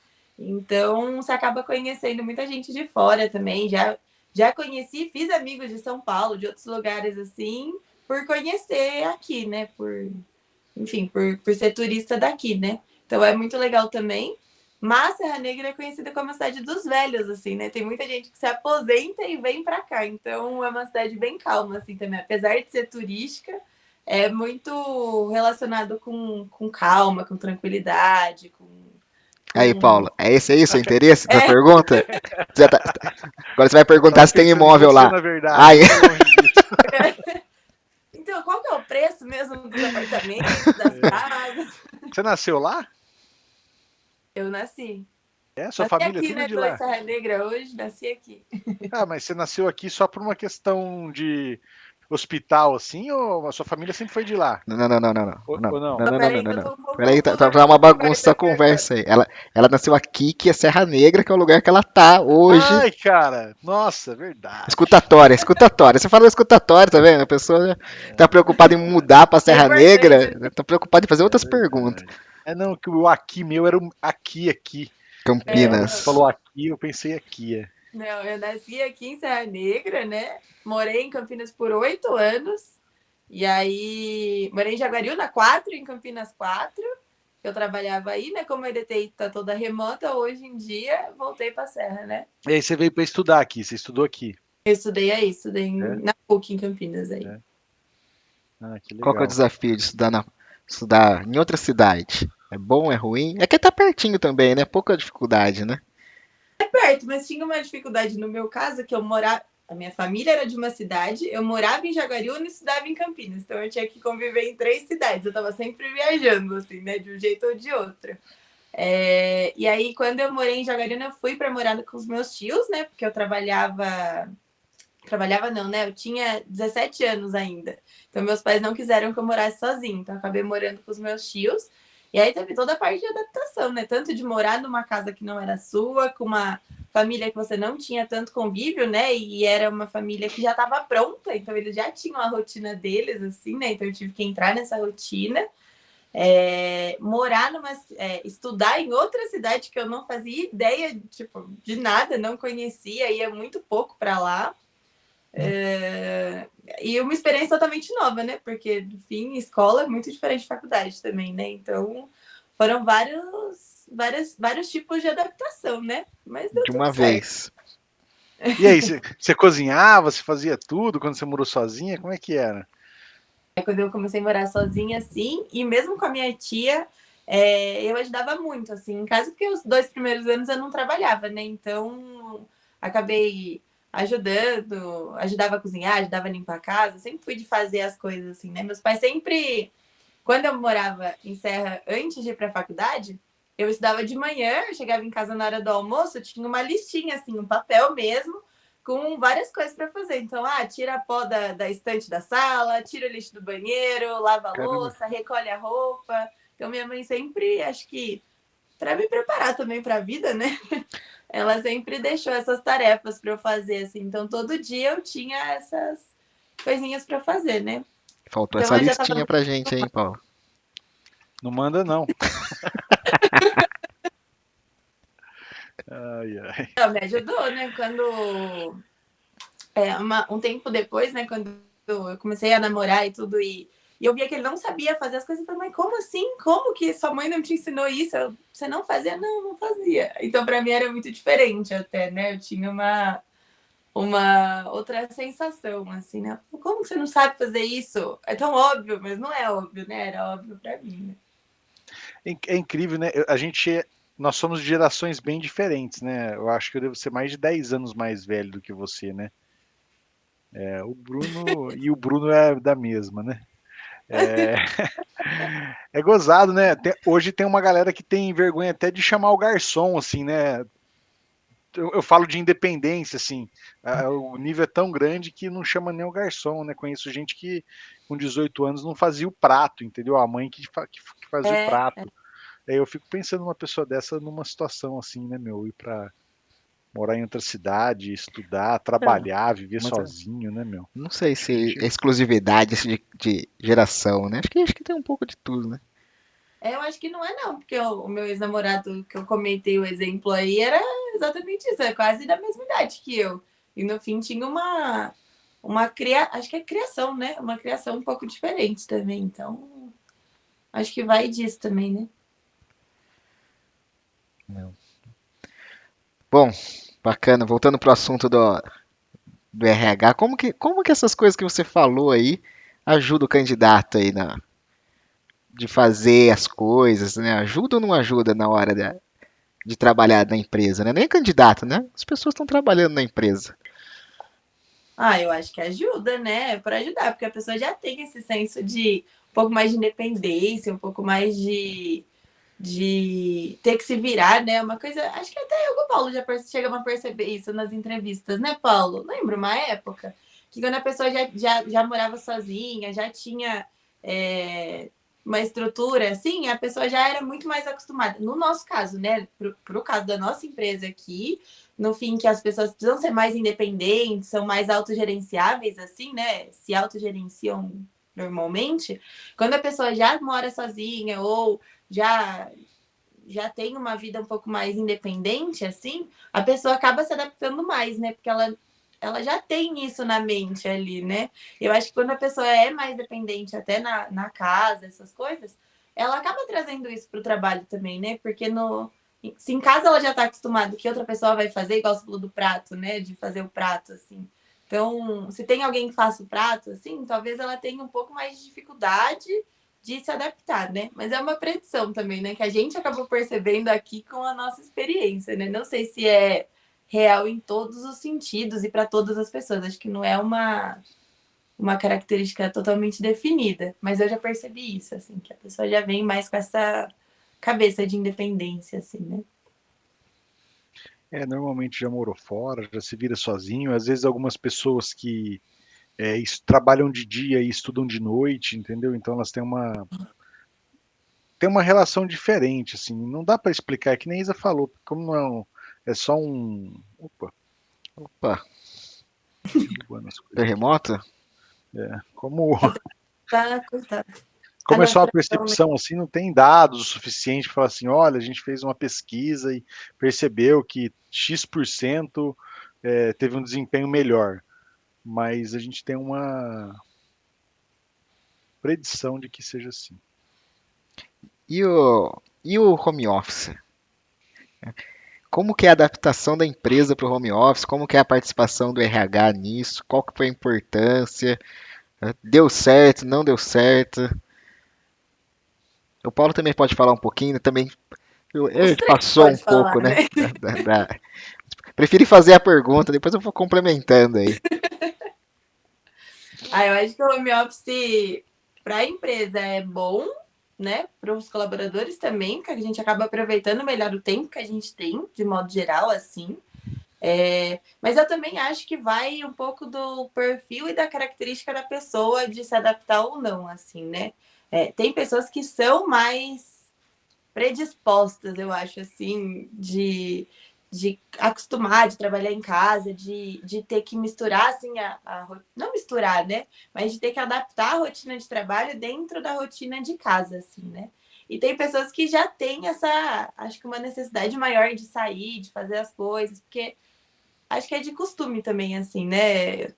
Então, você acaba conhecendo muita gente de fora também. Já conheci, fiz amigos de São Paulo, de outros lugares assim, por conhecer aqui, né? Enfim, por ser turista daqui, né? Então é muito legal também. Mas Serra Negra é conhecida como a cidade dos velhos, assim, né? Tem muita gente que se aposenta e vem para cá. Então é uma cidade bem calma, assim, também. Apesar de ser turística, é muito relacionado com calma, com tranquilidade, Aí, com... Paulo, é esse aí o seu interesse da pergunta? Agora você vai Eu perguntar tava se tem pensando em imóvel você, lá. na verdade, Ai, não foi longe disso. Então, qual que é o preço mesmo dos apartamentos, das casas? Você nasceu lá? Eu nasci. É, sua Nasci família é aqui, tudo né? de Tô em lá. Serra Negra hoje, nasci aqui. Ah, mas você nasceu aqui só por uma questão de hospital, assim, ou a sua família sempre foi de lá? não, não, não, não, não, não, Ou não, não? não, não, não, não, Peraí, que não, eu não. tô um pouco Peraí, confusa com tá uma essa bagunça essa conversa aqui agora. conversa aí. Ela nasceu aqui, que é Serra Negra, que é o lugar que ela tá hoje. Ai, cara, nossa, verdade. Escutatória, escutatória. Você falou escutatória, tá vendo? A pessoa já tá preocupada em mudar pra É Serra importante, Negra, né? né? Tá preocupada em fazer É outras perguntas. verdade. É não, que o aqui meu era o aqui. É, a hora que você Não. Campinas. falou aqui, eu pensei aqui. É. Não, eu nasci aqui em Serra Negra, né? Morei em Campinas por 8 anos. E aí, morei em Jaguariúna 4, em Campinas 4. Eu trabalhava aí, né? Como a EDTI tá toda remota, hoje em dia voltei para Serra, né? E aí você veio para estudar aqui, você estudou aqui. Eu estudei aí, estudei É? na PUC em Campinas aí. É. Ah, que Qual que é o legal. desafio de estudar em outra cidade? É bom, é ruim? É que tá pertinho também, né? Pouca dificuldade, né? Perto, mas tinha uma dificuldade no meu caso, que eu morava. A minha família era de uma cidade, eu morava em Jaguariúna e estudava em Campinas. Então eu tinha que conviver em 3 cidades. Eu estava sempre viajando, assim, né? De um jeito ou de outro. E aí, quando eu morei em Jaguariúna, eu fui para morar com os meus tios, né? Porque eu trabalhava. Trabalhava não, né? Eu tinha 17 anos ainda. Então, meus pais não quiseram que eu morasse sozinha. Então, eu acabei morando com os meus tios. E aí teve toda a parte de adaptação, né? Tanto de morar numa casa que não era sua, com uma família que você não tinha tanto convívio, né? E era uma família que já estava pronta, então eles já tinham a rotina deles, assim, né? Então eu tive que entrar nessa rotina. Morar estudar em outra cidade que eu não fazia ideia, tipo, de nada, não conhecia, ia muito pouco para lá. E uma experiência totalmente nova, né? Porque, enfim, escola é muito diferente de faculdade também, né? Então, foram vários tipos de adaptação, né? Mas deu De tudo uma certo. vez. E aí, você cozinhava, você fazia tudo quando você morou sozinha? Como é que era? Quando eu comecei a morar sozinha, assim, e mesmo com a minha tia, eu ajudava muito, assim, em casa, porque os 2 primeiros anos eu não trabalhava, né? Então, acabei ajudava a cozinhar, ajudava a limpar a casa, sempre fui de fazer as coisas, assim, né? Meus pais sempre, quando eu morava em Serra, antes de ir para a faculdade, eu estudava de manhã, eu chegava em casa na hora do almoço, tinha uma listinha, assim, um papel mesmo, com várias coisas para fazer. Então, tira a pó da estante da sala, tira o lixo do banheiro, lava a Caramba. louça, recolhe a roupa. Então, minha mãe sempre, acho que para me preparar também para a vida, né? Ela sempre deixou essas tarefas para eu fazer, assim. Então, todo dia eu tinha essas coisinhas para fazer, né? Faltou Então, essa eu já estava. listinha pra gente, hein, Paulo? Não manda, não. Ai, ai. Não, me ajudou, né? Um tempo depois, né? Quando eu comecei a namorar e tudo, e eu via que ele não sabia fazer as coisas. Eu falei, mas como assim? Como que sua mãe não te ensinou isso? Você não fazia? Não, não fazia. Então, para mim, era muito diferente até, né? Eu tinha uma outra sensação, assim, né? Como que você não sabe fazer isso? É tão óbvio, mas não é óbvio, né? Era óbvio para mim, né? É incrível, né? A gente nós somos de gerações bem diferentes, né? Eu acho que eu devo ser mais de 10 anos mais velho do que você, né? O Bruno é da mesma, né? É, é gozado, né? Hoje tem uma galera que tem vergonha até de chamar o garçom, assim, né? Eu falo de independência, assim. O nível é tão grande que não chama nem o garçom, né? Conheço gente que com 18 anos não fazia o prato, entendeu? A mãe que fazia o É, prato. Aí eu fico pensando numa pessoa dessa numa situação assim, né, meu? Ir pra morar em outra cidade, estudar, É, trabalhar, viver mas sozinho, né, meu? não sei Acho que a se é gente. exclusividade assim, de geração, né? Acho que tem um pouco de tudo, né? eu acho que não é não, porque o meu ex-namorado que eu comentei o exemplo aí era exatamente isso, é quase da mesma idade que eu. E no fim tinha acho que é criação, né? Uma criação um pouco diferente também. Então, acho que vai disso também, né? Não. Bom, bacana. Voltando pro assunto do RH, como que essas coisas que você falou aí ajudam o candidato aí de fazer as coisas, né? Ajuda ou não ajuda na hora de trabalhar na empresa, né? Nem candidato, né? As pessoas estão trabalhando na empresa. Ah, eu acho que ajuda, né? Para ajudar, porque a pessoa já tem esse senso de um pouco mais de independência, um pouco mais de ter que se virar, né? Uma coisa. Acho que até eu com o Paulo já chegamos a perceber isso nas entrevistas, né, Paulo? Lembra uma época que quando a pessoa já morava sozinha, já tinha uma estrutura assim, a pessoa já era muito mais acostumada. No nosso caso, né? Pro caso da nossa empresa aqui, no fim, que as pessoas precisam ser mais independentes, são mais autogerenciáveis, assim, né? Se autogerenciam normalmente. Quando a pessoa já mora sozinha ou já já tem uma vida um pouco mais independente, assim, a pessoa acaba se adaptando mais, né? Porque ela já tem isso na mente ali, né? Eu acho que quando a pessoa é mais dependente, até na casa, essas coisas, ela acaba trazendo isso para o trabalho também, né? Porque se em casa ela já está acostumada que outra pessoa vai fazer, igual você falou do prato, né? De fazer o prato, assim. Então, se tem alguém que faça o prato, assim, talvez ela tenha um pouco mais de dificuldade de se adaptar, né? Mas é uma predição também, né? Que a gente acabou percebendo aqui com a nossa experiência, né? Não sei se é real em todos os sentidos e para todas as pessoas. Acho que não é uma característica totalmente definida, mas eu já percebi isso, assim, que a pessoa já vem mais com essa cabeça de independência, assim, né? Normalmente já morou fora, já se vira sozinho. Às vezes algumas pessoas que trabalham de dia e estudam de noite, entendeu? Então elas têm uma relação diferente, assim. Não dá para explicar, é que nem a Isa falou, como não é só um. Opa, Opa, derrubando as coisas aqui. terremoto? Como, Tá, coitado. Ah, como é não, só uma furacão, né? percepção, assim, não tem dados o suficiente para falar assim, olha, a gente fez uma pesquisa e percebeu que X% teve um desempenho melhor. Mas a gente tem uma predição de que seja assim. E o home office? Como que é a adaptação da empresa para o home office? Como que é a participação do RH nisso? Qual que foi a importância? Deu certo? Não deu certo? O Paulo também pode falar um pouquinho, né? Também Os ele três passou um pode pouco, falar, né? né? Preferi fazer a pergunta, depois eu vou complementando aí. Ah, eu acho que o home office para a empresa é bom, né? Para os colaboradores também, porque a gente acaba aproveitando melhor o tempo que a gente tem, de modo geral, assim. Mas eu também acho que vai um pouco do perfil e da característica da pessoa de se adaptar ou não, assim, né? Tem pessoas que são mais predispostas, eu acho, assim, de acostumar, de trabalhar em casa, de ter que misturar, assim, não misturar, né? Mas de ter que adaptar a rotina de trabalho dentro da rotina de casa, assim, né? E tem pessoas que já têm acho que uma necessidade maior de sair, de fazer as coisas, porque acho que é de costume também, assim, né?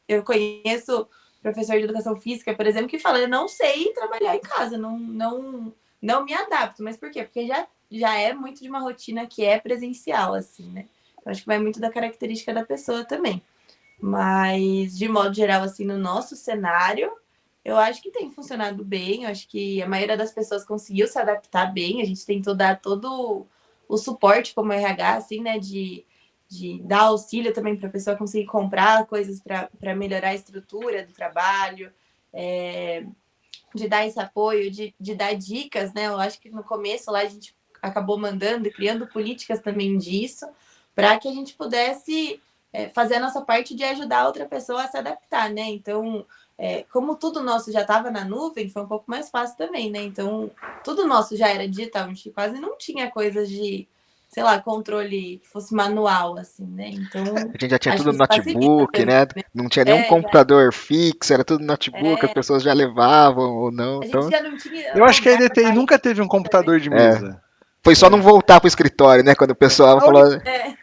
Eu conheço professor de educação física, por exemplo, que fala: eu não sei trabalhar em casa, não me adapto. Mas por quê? Porque já é muito de uma rotina que é presencial, assim, né? Então, acho que vai muito da característica da pessoa também. Mas, de modo geral, assim, no nosso cenário, eu acho que tem funcionado bem. Eu acho que a maioria das pessoas conseguiu se adaptar bem. A gente tentou dar todo o suporte como RH, assim, né, de dar auxílio também para a pessoa conseguir comprar coisas para melhorar a estrutura do trabalho, de dar esse apoio, de dar dicas, né? Eu acho que no começo lá a gente acabou mandando e criando políticas também disso, para que a gente pudesse fazer a nossa parte de ajudar a outra pessoa a se adaptar, né? Então, como tudo nosso já estava na nuvem, foi um pouco mais fácil também, né? Então, tudo nosso já era digital, a gente quase não tinha coisas de, sei lá, controle que fosse manual, assim, né? Então, A gente já tinha acho tudo que no isso facilita notebook, também, né? né? Não tinha nenhum Já, computador fixo, era tudo no notebook, as pessoas já levavam ou não. a gente Então, já não tinha Eu acho que a lugar EDTI mais nunca teve um também. computador de é, mesa. foi só não voltar pro escritório, né? Quando o pessoal A falou, única,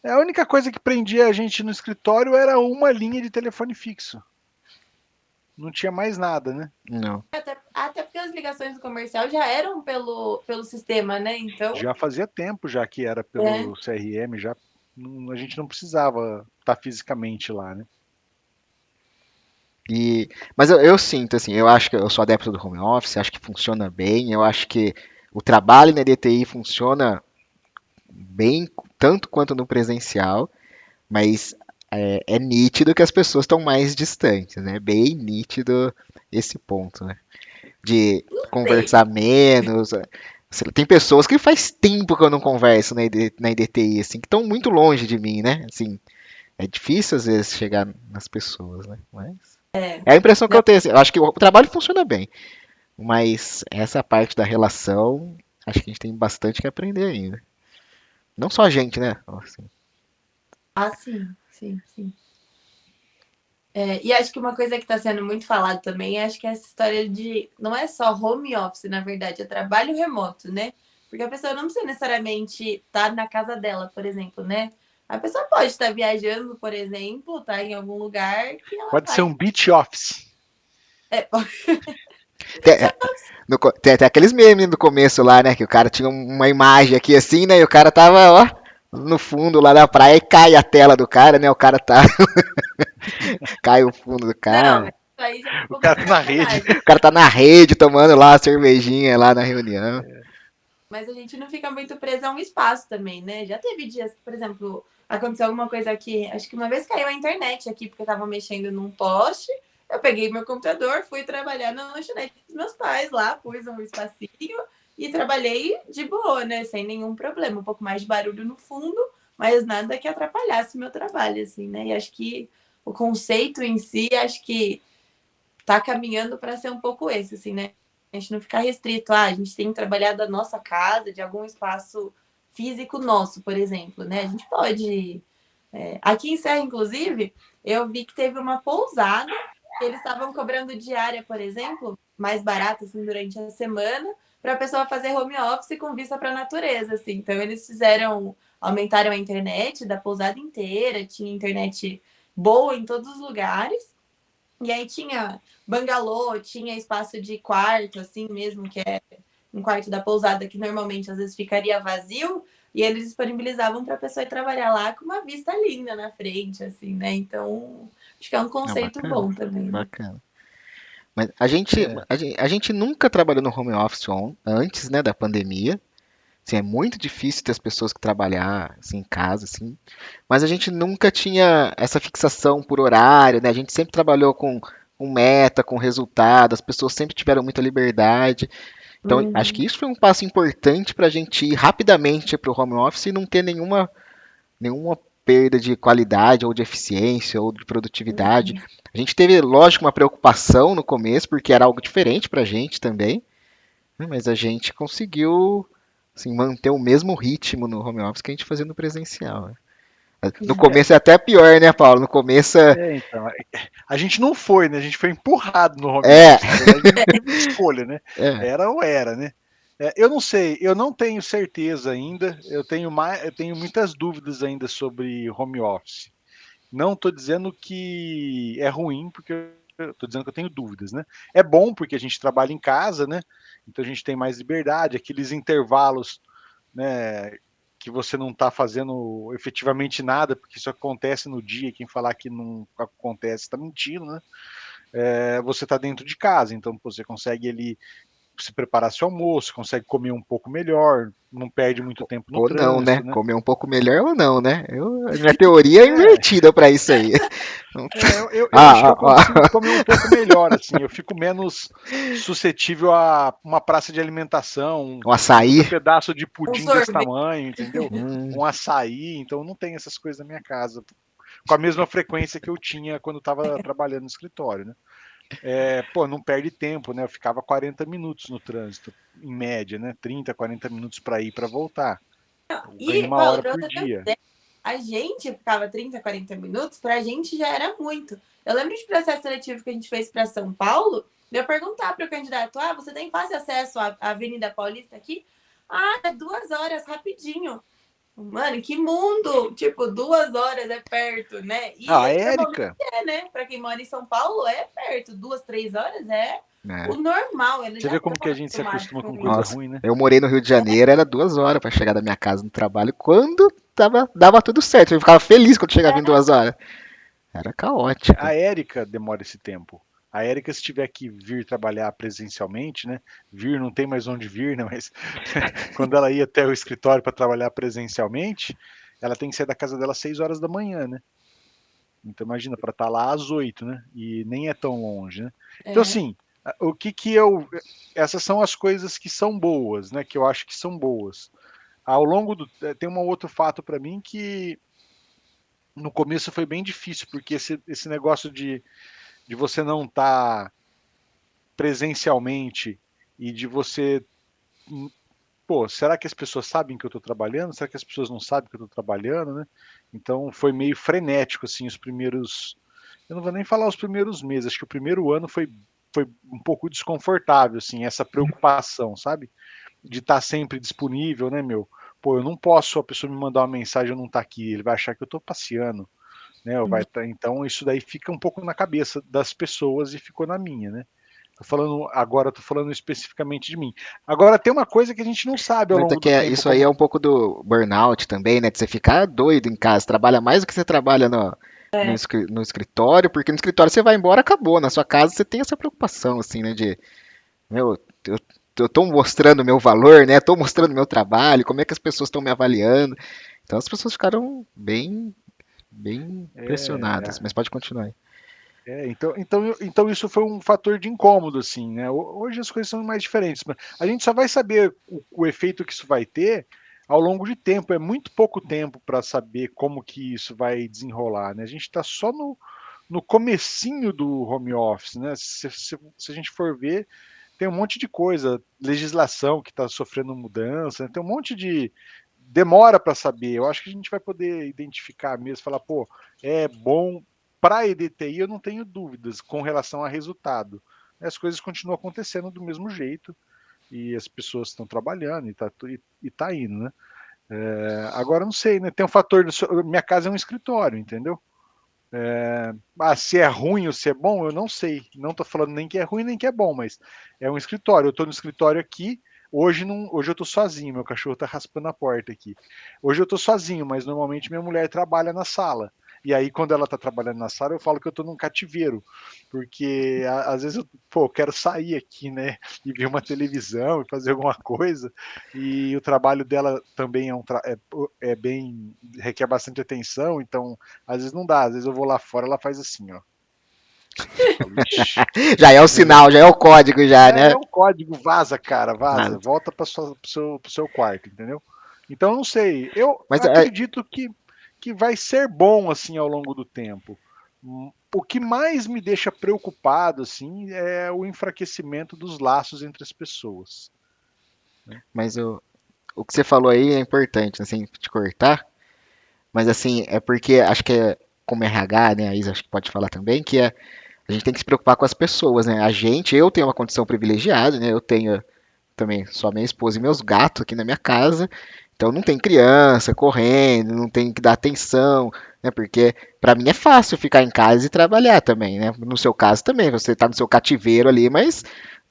É, a única coisa que prendia a gente no escritório era uma linha de telefone fixo. Não tinha mais nada, né? não. até porque as ligações do comercial já eram pelo sistema, né? Então, Já fazia tempo já que era é, pelo CRM, já a gente não precisava estar fisicamente lá, né? Mas eu sinto, assim, eu acho que eu sou adepto do home office, acho que funciona bem, eu acho que o trabalho na DTI funciona bem, tanto quanto no presencial, mas é nítido que as pessoas estão mais distantes, né? Bem nítido esse ponto, né? De sei. conversar menos. Tem pessoas que faz tempo que eu não converso na IDTI, assim, que estão muito longe de mim, né? Assim, é difícil às vezes chegar nas pessoas, né? Mas é a impressão que Não, eu tenho. Assim, eu acho que o trabalho funciona bem, mas essa parte da relação, acho que a gente tem bastante que aprender ainda. Não só a gente, né? Assim, sim, sim, sim. E acho que uma coisa que está sendo muito falado também, acho que é essa história de não é só home office, na verdade, é trabalho remoto, né? Porque a pessoa não precisa necessariamente estar na casa dela, por exemplo, né? A pessoa pode estar viajando, por exemplo, tá em algum lugar que ela Pode ser faz. um beach office. tem, tem até aqueles memes no começo lá, né? Que o cara tinha uma imagem aqui assim, né? E o cara tava, ó, no fundo lá da praia e cai a tela do cara, né? O cara tá. Cai o fundo do Não, cara. mas isso aí já é um O pouco de cara tá na rede. sacanagem. O cara tá na rede tomando lá a cervejinha lá na reunião. Mas a gente não fica muito preso a um espaço também, né? Já teve dias que, por exemplo, aconteceu alguma coisa aqui. Acho que uma vez caiu a internet aqui, porque eu tava mexendo num poste. Eu peguei meu computador, fui trabalhar na lanchonete dos meus pais lá, pus um espacinho e trabalhei de boa, né? Sem nenhum problema. Um pouco mais de barulho no fundo, mas nada que atrapalhasse o meu trabalho, assim, né? E acho que o conceito em si, acho que tá caminhando para ser um pouco esse, assim, né? A gente não ficar restrito, a gente tem que trabalhar da nossa casa, de algum espaço físico nosso, por exemplo, né? A gente pode. Aqui em Serra, inclusive, eu vi que teve uma pousada que eles estavam cobrando diária, por exemplo, mais barata assim, durante a semana, para a pessoa fazer home office com vista para a natureza. Assim. Então, eles aumentaram a internet da pousada inteira, tinha internet boa em todos os lugares. E aí tinha bangalô, tinha espaço de quarto, assim mesmo, que é um quarto da pousada que normalmente às vezes ficaria vazio, e eles disponibilizavam para a pessoa ir trabalhar lá com uma vista linda na frente, assim, né? Então, acho que é um Ah, conceito bacana, bom também, né? bacana. Mas a gente nunca trabalhou no home office antes, né, da pandemia. Assim, é muito difícil ter as pessoas que trabalhar assim, em casa, assim. Mas a gente nunca tinha essa fixação por horário, né? A gente sempre trabalhou com meta, com resultado. As pessoas sempre tiveram muita liberdade. Então, acho Uhum. que isso foi um passo importante para a gente ir rapidamente para o home office e não ter nenhuma perda de qualidade ou de eficiência ou de produtividade. A gente teve, lógico, uma preocupação no começo, porque era algo diferente para a gente também, né, mas a gente conseguiu assim, manter o mesmo ritmo no home office que a gente fazia no presencial. Né? No começo é até pior, né, Paulo? No começo Então, a gente não foi, né? A gente foi empurrado no home é, office. Na verdade, não teve escolha, né? é, Era ou era, né? Eu não sei, eu não tenho certeza ainda. Eu tenho muitas dúvidas ainda sobre home office. Não estou dizendo que é ruim, porque eu estou dizendo que eu tenho dúvidas, né? É bom porque a gente trabalha em casa, né? Então a gente tem mais liberdade, aqueles intervalos, né? Que você não está fazendo efetivamente nada, porque isso acontece no dia. Quem falar que não acontece está mentindo, né? Você está dentro de casa, então você consegue ali se preparar seu almoço, consegue comer um pouco melhor, não perde muito tempo no Ou não, né? trânsito, né? Comer um pouco melhor ou não, né? A minha teoria é É, invertida pra isso aí. eu acho que Ah, eu consigo comer um pouco melhor, assim, eu fico menos suscetível a uma praça de alimentação, o um puta açaí. pedaço de Um pudim desse sorvete. tamanho, entendeu? Hum, Um açaí, então não tem essas coisas na minha casa, com a mesma frequência que eu tinha quando estava trabalhando no escritório, né? Pô, não perde tempo, né? Eu ficava 40 minutos no trânsito, em média, né? 30, 40 minutos para ir para voltar. Eu ganho E, uma Paulo, hora pra por você ter uma dia. ideia, a gente ficava 30, 40 minutos, pra gente já era muito. Eu lembro de processo seletivo que a gente fez para São Paulo, de eu perguntar para o candidato: você tem fácil acesso à Avenida Paulista aqui? Ah, é 2 horas, rapidinho. Mano, que mundo! Tipo, 2 horas é perto, né? Ah, a E normalmente Érica, né? Para quem mora em São Paulo, é perto. 2, 3 horas é o né? normal. Eles você já vê como estão que a gente se acostumados acostuma com com coisa isso. Nossa, ruim, né? eu morei no Rio de Janeiro, era 2 horas pra chegar da minha casa no trabalho. Quando dava tudo certo, eu ficava feliz quando chegava em 2 horas. Era caótico. A Érica demora esse tempo. A Érica, se tiver que vir trabalhar presencialmente, né? Vir, não tem mais onde vir, né? Mas quando ela ia até o escritório para trabalhar presencialmente, ela tem que sair da casa dela às 6 horas da manhã, né? Então imagina, para estar lá às 8, né? E nem é tão longe, né? Então É. assim, o que que eu... Essas são as coisas que são boas, né? Que eu acho que são boas. Ao longo do... Tem um outro fato para mim que no começo foi bem difícil, porque esse negócio de você não estar presencialmente e de você... Pô, será que as pessoas sabem que eu estou trabalhando? Será que as pessoas não sabem que eu estou trabalhando, né? Então foi meio frenético, assim, os primeiros... Eu não vou nem falar os primeiros meses, acho que o primeiro ano foi um pouco desconfortável, assim, essa preocupação, sabe? De estar sempre disponível, né, meu? Pô, eu não posso a pessoa me mandar uma mensagem e eu não estar aqui, ele vai achar que eu estou passeando, né? Então isso daí fica um pouco na cabeça das pessoas e ficou na minha, né? Tô falando especificamente de mim. Agora tem uma coisa que a gente não sabe ao Mas é longo que do tempo, isso aí é como um pouco do burnout também, né? De você ficar doido em casa, trabalha mais do que você trabalha no escritório, porque no escritório você vai embora, acabou. Na sua casa você tem essa preocupação, assim, né? De, meu, eu tô mostrando o meu valor, né? Tô mostrando o meu trabalho, como é que as pessoas estão me avaliando. Então as pessoas ficaram bem é, pressionadas, mas pode continuar aí. então isso foi um fator de incômodo, assim, né? Hoje as coisas são mais diferentes, mas a gente só vai saber o efeito que isso vai ter ao longo de tempo. É muito pouco tempo para saber como que isso vai desenrolar, né? A gente está só no comecinho do home office, né? Se a gente for ver, tem um monte de coisa, legislação que está sofrendo mudança, né? Tem um monte de demora para saber. Eu acho que a gente vai poder identificar mesmo, falar, pô, é bom para a EDTI, eu não tenho dúvidas com relação a resultado. As coisas continuam acontecendo do mesmo jeito e as pessoas estão trabalhando e tá indo, né? Agora não sei, né? Tem um fator minha casa é um escritório, entendeu? Se é ruim ou se é bom, eu não sei. Não estou falando nem que é ruim nem que é bom, mas é um escritório. Eu estou no escritório aqui. Hoje eu estou sozinho, meu cachorro está raspando a porta aqui. Hoje eu estou sozinho, mas normalmente minha mulher trabalha na sala. E aí, quando ela está trabalhando na sala, eu falo que eu estou num cativeiro. Porque às vezes eu quero sair aqui, né? E ver uma televisão e fazer alguma coisa. E o trabalho dela também é bem. Requer bastante atenção, então às vezes não dá, às vezes eu vou lá fora, ela faz assim, ó. Eu falo, ixi. Já é o sinal, já é o código já, É né? o código, vaza, cara, vaza. Mas, Volta para pro seu quarto, entendeu? Então, não sei. Eu mas acredito que vai ser bom, assim, ao longo do tempo. O que mais me deixa preocupado, assim, é o enfraquecimento dos laços entre as pessoas. Né? mas o que você falou aí é importante, assim, te cortar. Mas assim, é porque acho que é como RH, né? A Isa acho que pode falar também, que a gente tem que se preocupar com as pessoas, né? Eu tenho uma condição privilegiada, né? Eu tenho também só minha esposa e meus gatos aqui na minha casa. Então não tem criança correndo, não tem que dar atenção, né? Porque para mim é fácil ficar em casa e trabalhar também, né? No seu caso também, você tá no seu cativeiro ali, mas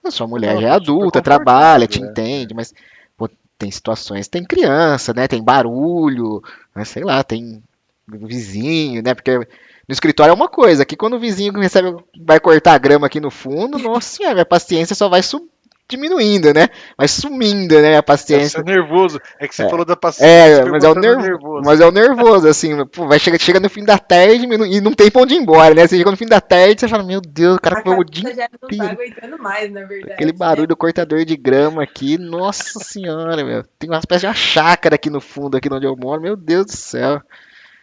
a sua mulher Não, já é tô super adulta, trabalha, te confortável, entende, mas pô, tem situações, tem criança, né? Tem barulho, né? Sei lá, tem vizinho, né? Porque no escritório é uma coisa, aqui quando o vizinho recebe, vai cortar a grama aqui no fundo, nossa senhora, minha paciência só vai subir, diminuindo, né? Mas sumindo, né? A Deve ser paciência. nervoso. É que você falou da paciência, É, você pegou até no nervoso. mas é o nervoso, assim, pô, chega no fim da tarde e não tem pra onde ir embora, né? Você chega no fim da tarde e você fala, meu Deus, o cara A foi o dia cabeça já não tá inteiro. aguentando mais, na Aquele verdade, barulho né? do cortador de grama aqui, nossa senhora, meu. Tem uma espécie de uma chácara aqui no fundo, aqui onde eu moro, meu Deus do céu.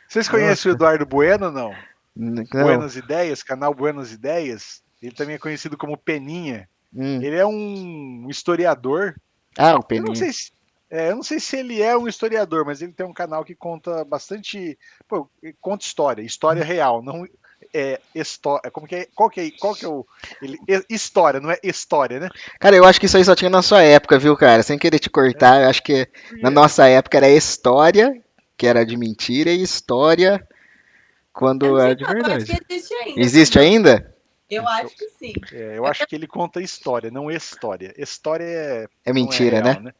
Vocês conhecem o Nossa, Eduardo Bueno, não? não. Buenas Ideias, canal Buenas Ideias. Ele também é conhecido como Peninha. Hum. Ele é um historiador. Ah, o Eu não Peninha. sei se, eu não sei se ele é um historiador, mas ele tem um canal que conta bastante, pô, conta história, história real, não história. Como que é? Qual que é o história, não é história, né? Cara, eu acho que isso aí só tinha na sua época, viu, cara? Sem querer te É, cortar, eu acho que por na quê? nossa época era história, que era de mentira, e história Eu quando não é sei de não, eu acho que verdade. existe ainda Existe também. ainda? Eu acho que sim. Eu acho que ele conta história, não história. História É não é mentira, né? real, né?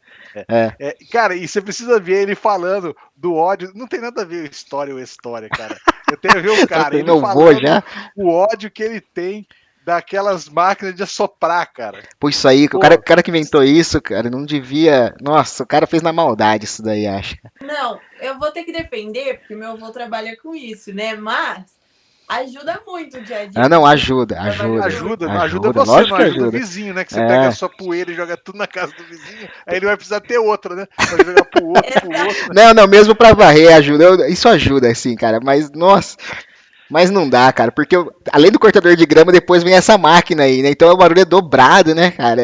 É. É. Cara, e você precisa ver ele falando do ódio. Não tem nada a ver história ou história, cara. Eu tenho que ver o cara, Nossa, ele meu vô falando já. o ódio que ele tem daquelas máquinas de assoprar, cara. Pô, isso aí, o Pô, cara que inventou isso, cara, não devia. Nossa, o cara fez na maldade isso daí, acho. Não, eu vou ter que defender, porque meu avô trabalha com isso, né? Mas ajuda muito o dia a Ah, dia não, das pessoas ajuda, que trabalham ajuda. com isso. ajuda, não ajuda Ajuda, você, não lógico que ajuda o ajuda. vizinho, né? Que você pega a É. sua poeira e joga tudo na casa do vizinho, aí ele vai precisar ter outra, né? Pra jogar pro outro, pro Exato. outro. Não, não, mesmo pra varrer ajuda. Isso ajuda, assim, cara. Mas, nossa, mas não dá, cara. Porque além do cortador de grama, depois vem essa máquina aí, né? Então o barulho é dobrado, né, cara?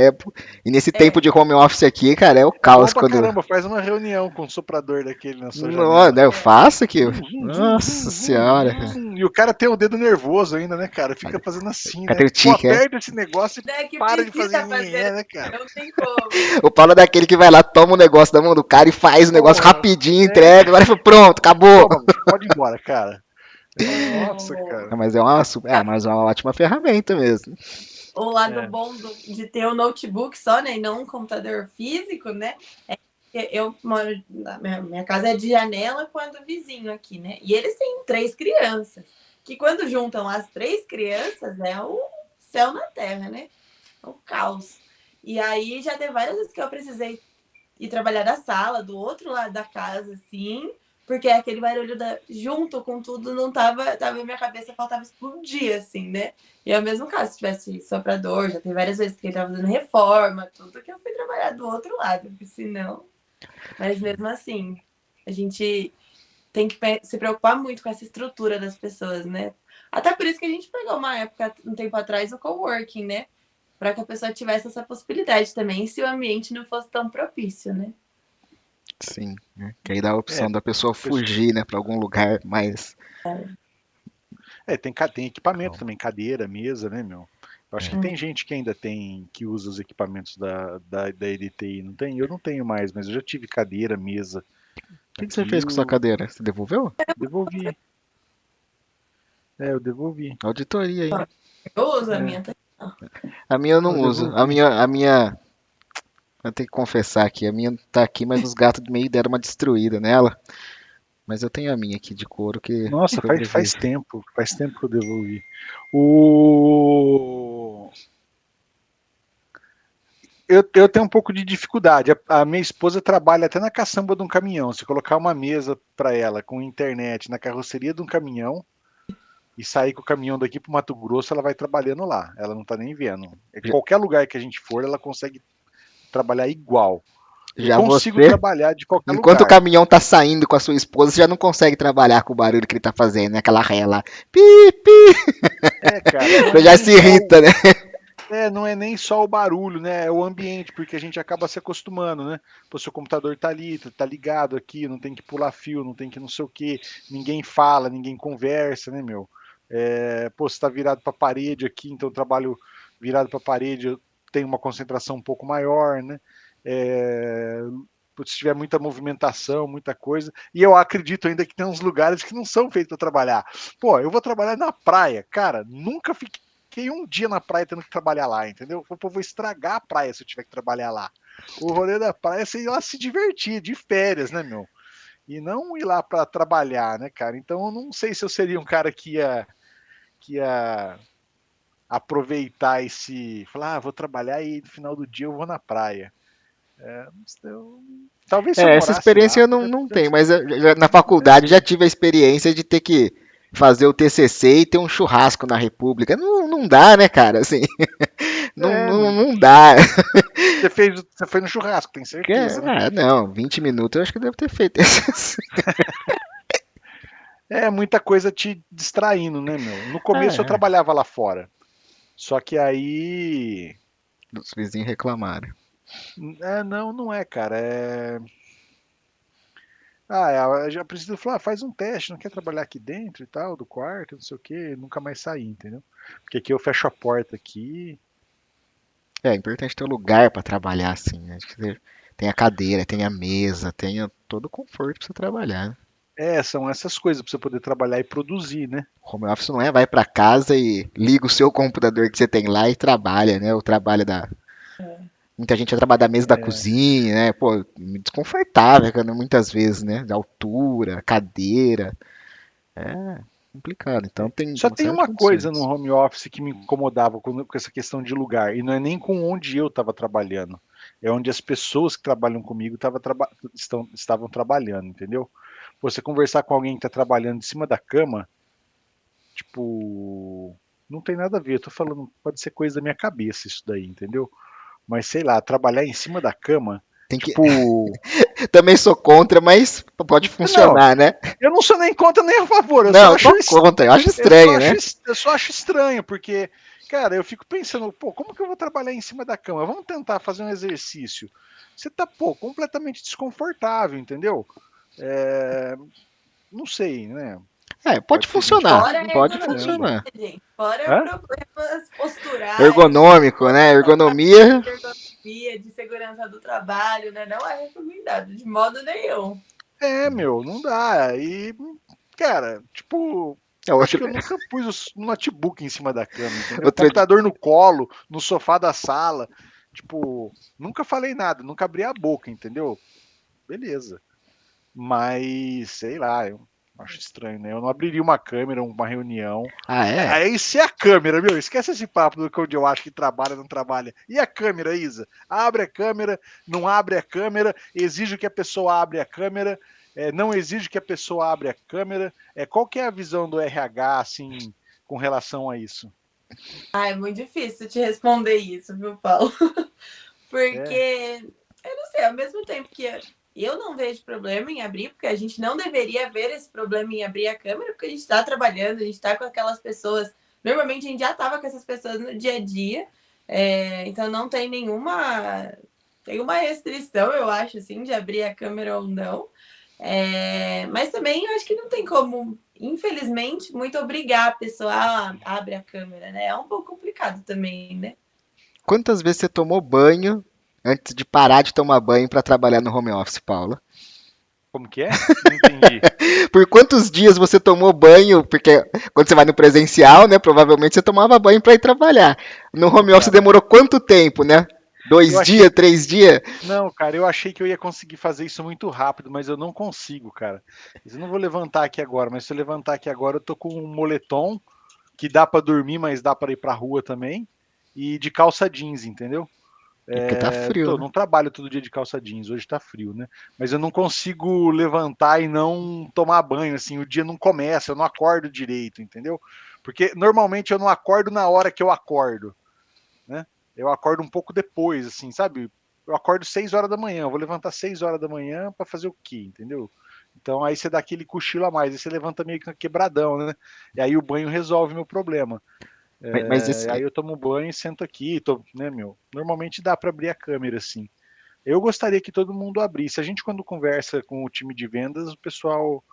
E nesse tempo É. de home office aqui, cara, é o É bom caos pra quando. caramba, faz uma reunião com o soprador daquele na sua Não, janela. né, eu faço aqui. Zum, zum, zum, Nossa zum, zum, senhora, zum, cara. zum. E o cara tem o dedo nervoso ainda, né, cara? Fica fazendo assim, Cadê né? o Pô, tique, é? aperta esse negócio e É que para de fazer precisa nhenhenhé, fazer, né, cara? não tem como. O Paulo é daquele que vai lá, toma o negócio da mão do cara e faz o negócio Porra, rapidinho, é, entrega. Agora foi pronto, acabou. toma, pode ir embora, cara. Nossa, O, cara. Mas mas é uma ótima ferramenta mesmo. o lado É. bom de ter um notebook só, né? E não um computador físico, né? É que eu moro. Minha casa é de janela quando o vizinho aqui, né? E eles têm 3 crianças. Que quando juntam as 3 crianças é o céu na terra, né? É o caos. E aí já teve várias vezes que eu precisei ir trabalhar da sala, do outro lado da casa, assim, porque aquele barulho junto com tudo não tava na minha cabeça, faltava explodir, assim, né? E é o mesmo caso, se tivesse soprador, já tem várias vezes que ele tava fazendo reforma, tudo que eu fui trabalhar do outro lado, porque senão. Mas mesmo assim, a gente tem que se preocupar muito com essa estrutura das pessoas, né? Até por isso que a gente pegou uma época, um tempo atrás, o coworking, né? Para que a pessoa tivesse essa possibilidade também, se o ambiente não fosse tão propício, né? Sim, né? Que aí dá a É, opção da pessoa pessoal. fugir, né, pra algum lugar mais Tem equipamento calmo. também, cadeira, mesa, né, meu? Eu acho que É. tem gente que ainda tem, que usa os equipamentos da EDTI, não tem? Eu não tenho mais, mas eu já tive cadeira, mesa. O que você Aqui fez com sua eu cadeira? Você devolveu? devolvi. Eu devolvi. Auditoria aí. Eu uso a É, minha. A minha eu não, não eu uso. devolvi. Eu tenho que confessar aqui, a minha tá aqui, mas os gatos meio deram uma destruída nela. Mas eu tenho a minha aqui de couro que Nossa, sobrevive. faz tempo que eu devolvi. O... eu tenho um pouco de dificuldade. A minha esposa trabalha até na caçamba de um caminhão. Se colocar uma mesa para ela com internet na carroceria de um caminhão e sair com o caminhão daqui para o Mato Grosso, ela vai trabalhando lá. Ela não está nem vendo. Já, Qualquer lugar que a gente for, ela consegue trabalhar igual. Eu já consigo você, trabalhar de qualquer enquanto o lugar. caminhão tá saindo com a sua esposa, você já não consegue trabalhar com o barulho que ele tá fazendo, né? Aquela ré lá. Pi, pi. Cara, não Você é já nem se só irrita, né? não é nem só o barulho, né? É o ambiente, porque a gente acaba se acostumando, né? Pô, seu computador tá ali, tá ligado aqui, não tem que pular fio, não tem que não sei o quê, ninguém fala, ninguém conversa, né, meu? Pô, você tá virado pra parede aqui, então eu trabalho virado pra parede, eu tenho uma concentração um pouco maior, né? É, se tiver muita movimentação, muita coisa. E eu acredito ainda que tem uns lugares que não são feitos para trabalhar. Pô, eu vou trabalhar na praia, cara, nunca fiquei um dia na praia tendo que trabalhar lá, entendeu? Eu vou estragar a praia se eu tiver que trabalhar lá. O rolê da praia é você ir lá se divertir, de férias, né, meu? E não ir lá para trabalhar, né, cara? Então eu não sei se eu seria um cara que ia aproveitar falar, vou trabalhar e no final do dia eu vou na praia. Talvez se eu Essa morasse experiência lá, eu não deve tenho, ser mas na faculdade já tive a experiência de ter que fazer o TCC e ter um churrasco na República. Não dá, né, cara? Assim, não dá. você foi no churrasco, tem certeza, né? Não, 20 minutos eu acho que devo ter feito. É muita coisa te distraindo, né, meu? No começo eu É, trabalhava lá fora. Só que aí. os vizinhos reclamaram. Não é, cara. Já precisa falar, faz um teste, não quer trabalhar aqui dentro e tal, do quarto, não sei o que, nunca mais sair, entendeu? Porque aqui eu fecho a porta aqui. É importante ter um lugar para trabalhar assim, né? Acho que você tem a cadeira, tem a mesa, tem todo o conforto para você trabalhar, né? São essas coisas pra você poder trabalhar e produzir, né? Home office não é vai para casa e liga o seu computador que você tem lá e trabalha, né? O trabalho da. Muita gente vai trabalhar da mesa da cozinha, né? Pô, desconfortável, cara, muitas vezes, né? Da altura, cadeira. É complicado. Então tem Só uma tem série de uma coisa no condições. home office que me incomodava com essa questão de lugar, e não é nem com onde eu estava trabalhando, é onde as pessoas que trabalham comigo estavam trabalhando, entendeu? Você conversar com alguém que está trabalhando em cima da cama, tipo, não tem nada a ver, eu tô falando, pode ser coisa da minha cabeça isso daí, entendeu? Mas sei lá, trabalhar em cima da cama, Tem que. tipo, Também sou contra, mas pode não, funcionar, né? eu não sou nem contra nem a favor, eu só Não, acho tô contra. Eu acho Eu só estranho, acho, né? eu só acho estranho, porque, cara, eu fico pensando, pô, como que eu vou trabalhar em cima da cama? Vamos tentar fazer um exercício. Você tá, pô, completamente desconfortável, entendeu? É, não sei, né? Pode Pode ter gente funcionar. falando Fora que a não tá Pode ergonomia, funcionando. funcionar. né, gente? Fora Hã? problemas posturais, Ergonômico, né? toda essa parte Ergonomia. de ergonomia, de segurança do trabalho, né? Não é recomendado de modo nenhum. Meu, não dá. E, cara, tipo, acho Outro, que eu nunca pus o notebook em cima da cama, entendeu? O outro, computador no colo, no sofá da sala. Tipo, nunca falei nada, nunca abri a boca, entendeu? Beleza. Mas, sei lá, eu acho estranho, né? Eu não abriria uma câmera, uma reunião. é? Aí se é a câmera, meu, esquece esse papo do que eu acho que trabalha, não trabalha. E a câmera, Isa? Abre a câmera, não abre a câmera, exige que a pessoa abra a câmera, não exige que a pessoa abra a câmera. Qual que é a visão do RH, assim, com relação a isso? Ah, é muito difícil te responder isso, viu, Paulo? É, Porque, eu não sei, ao mesmo tempo que eu não vejo problema em abrir, porque a gente não deveria ver esse problema em abrir a câmera, porque a gente está trabalhando, a gente está com aquelas pessoas. Normalmente a gente já estava com essas pessoas no dia a dia, então não tem nenhuma restrição, eu acho, assim, de abrir a câmera ou não. Mas também eu acho que não tem como, infelizmente, muito obrigar a pessoa a abre a câmera, né? É um pouco complicado também, né? Quantas vezes você tomou banho antes de parar de tomar banho para trabalhar no home office, Paula? como que é? Não entendi. Por quantos dias você tomou banho? Porque quando você vai no presencial, né? Provavelmente você tomava banho para ir trabalhar. No Ô, home office cara, demorou quanto tempo, né? eu 2 dias, achei 3 dias? Não, cara, eu achei que eu ia conseguir fazer isso muito rápido, mas eu não consigo, cara. Eu não vou levantar aqui agora, mas se eu levantar aqui agora, eu tô com um moletom que dá pra dormir, mas dá pra ir pra rua também, e de calça jeans, entendeu? É porque tá frio, né? Não trabalho todo dia de calça jeans, hoje tá frio, né? Mas eu não consigo levantar e não tomar banho, assim, o dia não começa, eu não acordo direito, entendeu? Porque normalmente eu não acordo na hora que eu acordo, né? Eu acordo um pouco depois, assim, sabe? Eu acordo 6 horas da manhã, eu vou levantar 6 horas da manhã para fazer o quê, entendeu? Então aí você dá aquele cochilo a mais, aí você levanta meio que quebradão, né? E aí o banho resolve meu problema. Mas esse, Aí eu tomo banho e sento aqui, né, meu? Normalmente dá para abrir a câmera, assim. Eu gostaria que todo mundo abrisse. A gente, quando conversa com o time de vendas, o pessoal.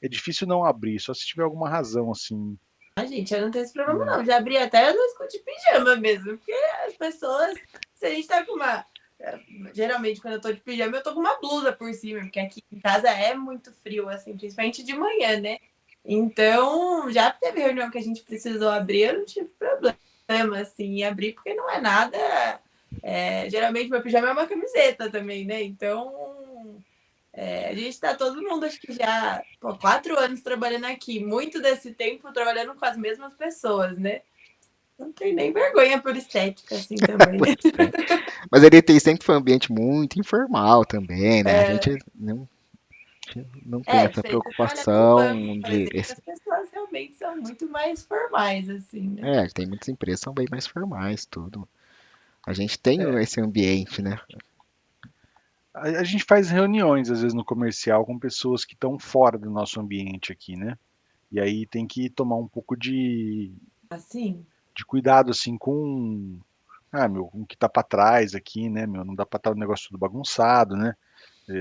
É difícil não abrir, só se tiver alguma razão, assim. Ah, gente, eu não tenho esse problema, Né? não. Já abri até as vezes com de pijama mesmo, porque as pessoas, se a gente tá com uma. Geralmente, quando eu tô de pijama, eu tô com uma blusa por cima, porque aqui em casa é muito frio, assim, principalmente de manhã, né? Então, já teve reunião que a gente precisou abrir, eu não tive problema, assim, em abrir, porque não é nada. Geralmente, meu pijama é uma camiseta também, né? Então, a gente está todo mundo, acho que já 4 anos trabalhando aqui. Muito desse tempo trabalhando com as mesmas pessoas, né? Não tem nem vergonha por estética, assim, também, Pois né? é. Mas a DTI sempre foi um ambiente muito informal também, né? A gente É, não tem essa diferente de trabalhar no banco, preocupação por de. exemplo, as pessoas realmente são muito mais formais, assim, né? Tem muitas empresas que são bem mais formais, tudo. A gente tem É, esse ambiente, né? a gente faz reuniões, às vezes, no comercial com pessoas que estão fora do nosso ambiente aqui, né? E aí tem que tomar um pouco Assim. de cuidado, assim, com meu, o que tá para trás aqui, né, meu, não dá para estar o negócio tudo bagunçado, né?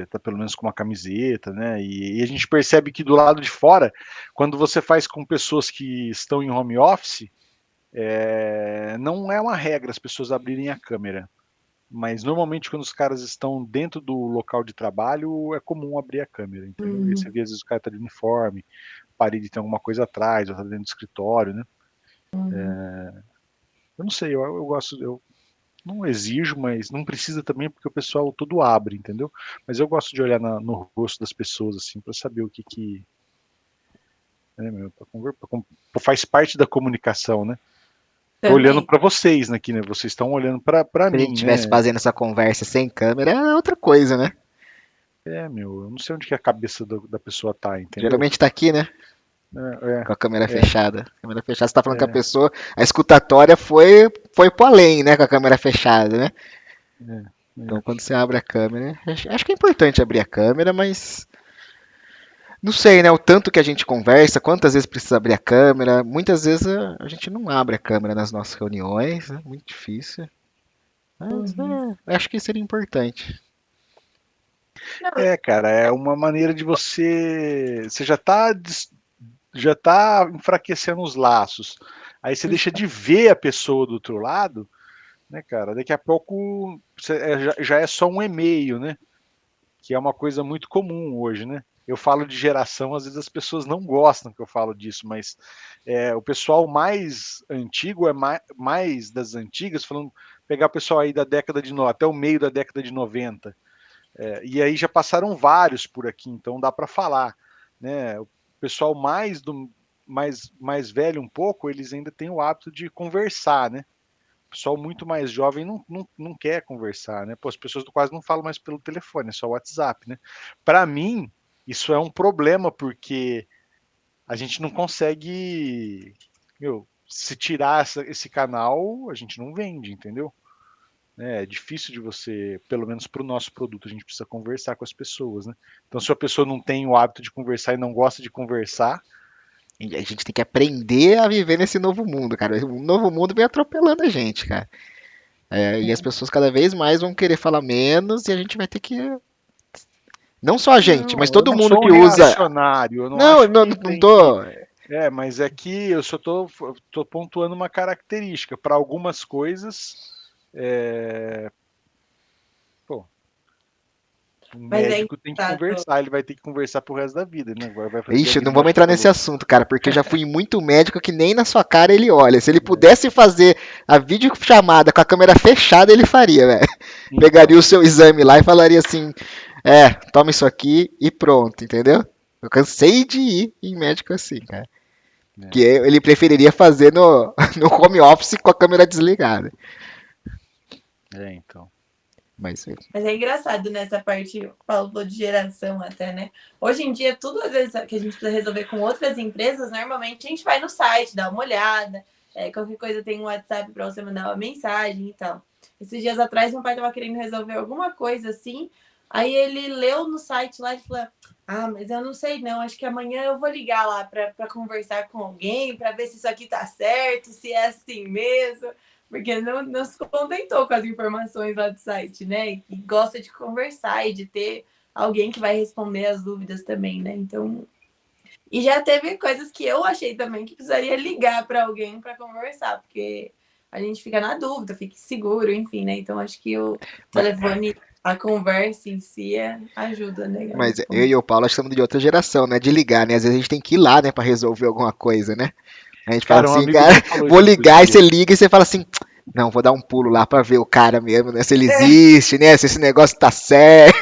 Tá pelo menos com uma camiseta, né? E a gente percebe que do lado de fora, quando você faz com pessoas que estão em home office, não é uma regra as pessoas abrirem a câmera. Mas normalmente quando os caras estão dentro do local de trabalho, é comum abrir a câmera, entendeu? E aí você Uhum, vê às vezes o cara tá de uniforme, parede tem alguma coisa atrás, ou tá dentro do escritório, né? uhum. Eu não sei, eu gosto, eu não exijo, mas não precisa também porque o pessoal todo abre, entendeu? Mas eu gosto de olhar no rosto das pessoas assim para saber o que né, meu, faz parte da comunicação, né? Tô olhando Também. para vocês aqui, né? Vocês estão olhando para Se a gente mim, estivesse né? fazendo essa conversa sem câmera, é outra coisa, né? Meu, eu não sei onde que a cabeça da pessoa tá, entendeu? Geralmente tá aqui, né? É, Com a câmera é, fechada. Câmera fechada, você tá falando que a é, pessoa, a escutatória foi pro além, né? Com a câmera fechada, né? é, Então, é. quando você abre a câmera, acho que é importante abrir a câmera, mas não sei, né? O tanto que a gente conversa, quantas vezes precisa abrir a câmera. Muitas vezes a gente não abre a câmera nas nossas reuniões, né? Muito difícil. Mas Uhum. acho que seria importante. Não, Cara, é uma maneira de você já tá enfraquecendo os laços. Aí você deixa de ver a pessoa do outro lado, né, cara? Daqui a pouco já é só um e-mail, né? Que é uma coisa muito comum hoje, né? Eu falo de geração, às vezes as pessoas não gostam que eu falo disso, mas o pessoal mais antigo é mais das antigas, falando, pegar o pessoal aí da década de até o meio da década de 90, e aí já passaram vários por aqui, então dá para falar, né? O pessoal mais velho um pouco, eles ainda têm o hábito de conversar, né? O pessoal muito mais jovem não quer conversar, né? Pô, as pessoas quase não falam mais pelo telefone, é só WhatsApp, né? Para mim, isso é um problema, porque a gente não consegue. Meu, se tirar esse canal, a gente não vende, entendeu? É difícil de você, pelo menos para o nosso produto, a gente precisa conversar com as pessoas, né? Então, se a pessoa não tem o hábito de conversar e não gosta de conversar, E a gente tem que aprender a viver nesse novo mundo, cara. O novo mundo vem atropelando a gente, cara. E as pessoas cada vez mais vão querer falar menos e a gente vai ter que. Não só a gente, mas não, eu todo não mundo sou um que usa. reacionário, eu não Não, acho não, que não tem que. tô. Mas é que eu só tô pontuando uma característica. Para algumas coisas, pô, o mas é médico tem que engraçado. conversar, ele vai ter que conversar pro resto da vida, né? Agora vai fazer a Ixi, vida, não igual a vamos gente entrar nesse falou. assunto, cara, porque eu já fui em muito médico que nem na sua cara ele olha. Se ele pudesse fazer a videochamada com a câmera fechada, ele faria, velho. Pegaria Então, o seu exame lá e falaria assim: toma isso aqui e pronto, entendeu? Eu cansei de ir em médico assim, cara. Que é, ele preferiria fazer no, no home office com a câmera desligada. então. Mas Mas é engraçado nessa parte, falou de geração até, né? Hoje em dia, tudo às vezes que a gente precisa resolver com outras empresas, normalmente a gente vai no site, dá uma olhada, qualquer coisa tem um WhatsApp para você mandar uma mensagem e tal. Esses dias atrás, meu pai estava querendo resolver alguma coisa assim, aí ele leu no site lá e falou: Ah, mas eu não sei não, acho que amanhã eu vou ligar lá para conversar com alguém, para ver se isso aqui tá certo, se é assim mesmo. Porque não se contentou com as informações lá do site, né? E gosta de conversar e de ter alguém que vai responder as dúvidas também, né? Então. E já teve coisas que eu achei também que precisaria ligar para alguém para conversar, porque a gente fica na dúvida, fica inseguro, enfim, né? Então acho que o mas, telefone, a conversa em si ajuda, né? mas eu e o Paulo acho que somos de outra geração, né? De ligar, né? Às vezes a gente tem que ir lá, né, pra resolver alguma coisa, né? A gente fala Cara, um assim, amigo cara, meu falou vou isso outro ligar, e você dia. liga e você fala assim, não, vou dar um pulo lá pra ver o cara mesmo, né? Se ele existe, né? Se esse negócio tá certo.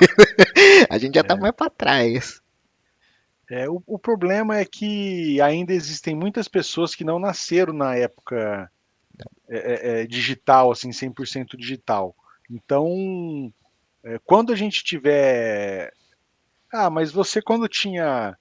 A gente já tá É, mais pra trás. o problema é que ainda existem muitas pessoas que não nasceram na época digital, assim, 100% digital. Então, quando a gente tiver... mas você quando tinha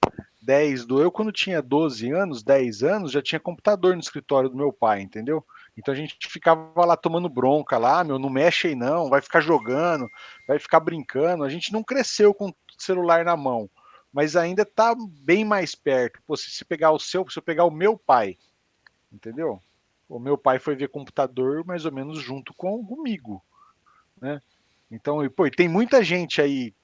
eu quando tinha 12 anos, 10 anos, já tinha computador no escritório do meu pai, entendeu? Então a gente ficava lá tomando bronca lá, meu, não mexe aí não, vai ficar jogando, vai ficar brincando. A gente não cresceu com o celular na mão, mas ainda tá bem mais perto. Pô, se eu pegar o meu pai, entendeu? O meu pai foi ver computador mais ou menos junto comigo, né? Então, pô, e tem muita gente aí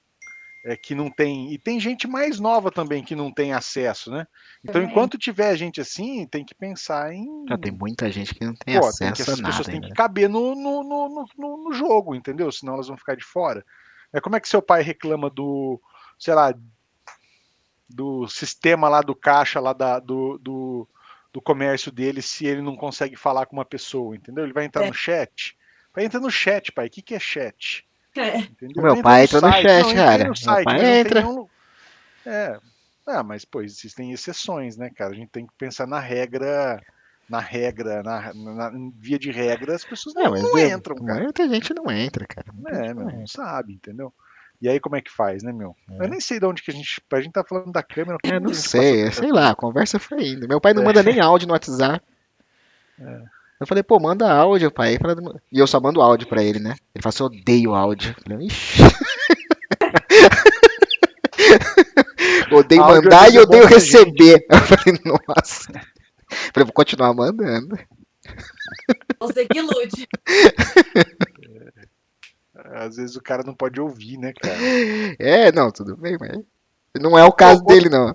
que não tem. E tem gente mais nova também que não tem acesso, né? Então, Também. enquanto tiver gente assim, tem que pensar Já tem em. muita gente que não tem Pô, tem que, acesso a essas pessoas nada têm ainda, que né? caber no jogo, entendeu? Senão elas vão ficar de fora. Como é que seu pai reclama sei lá, do sistema lá do caixa lá do comércio dele se ele não consegue falar com uma pessoa, entendeu? Ele vai entrar É. no chat. Vai entrar no chat, pai. O que é chat? É. O Entendeu? meu Vai entrar pai no entra no site. chat, Não, eu entrei cara. no Meu site, pai mas não tem entra. nenhum. É. Mas, pô, existem exceções, né, cara? A gente tem que pensar na regra, via de regra, as pessoas É, não, mas não entram, cara. muita gente não entra, cara. Muita gente não Meu, não entra. sabe, entendeu? E aí como é que faz, né, meu? Eu nem sei de onde que a gente tá falando da câmera, É, como não que a gente passou sei, pra essa sei lá, coisa? a conversa foi indo. Meu pai não manda nem áudio no WhatsApp. Eu falei, pô, manda áudio, pai. E eu só mando áudio pra ele, né? Ele fala assim, eu odeio áudio. Eu falei, ixi, odeio Áudio às mandar vezes e é bom odeio pra gente. receber. Eu falei, nossa. Eu falei, vou continuar mandando. Você que lute. Às vezes o cara não pode ouvir, né, cara? É, não, tudo bem, mas não é o Pô, caso dele, não.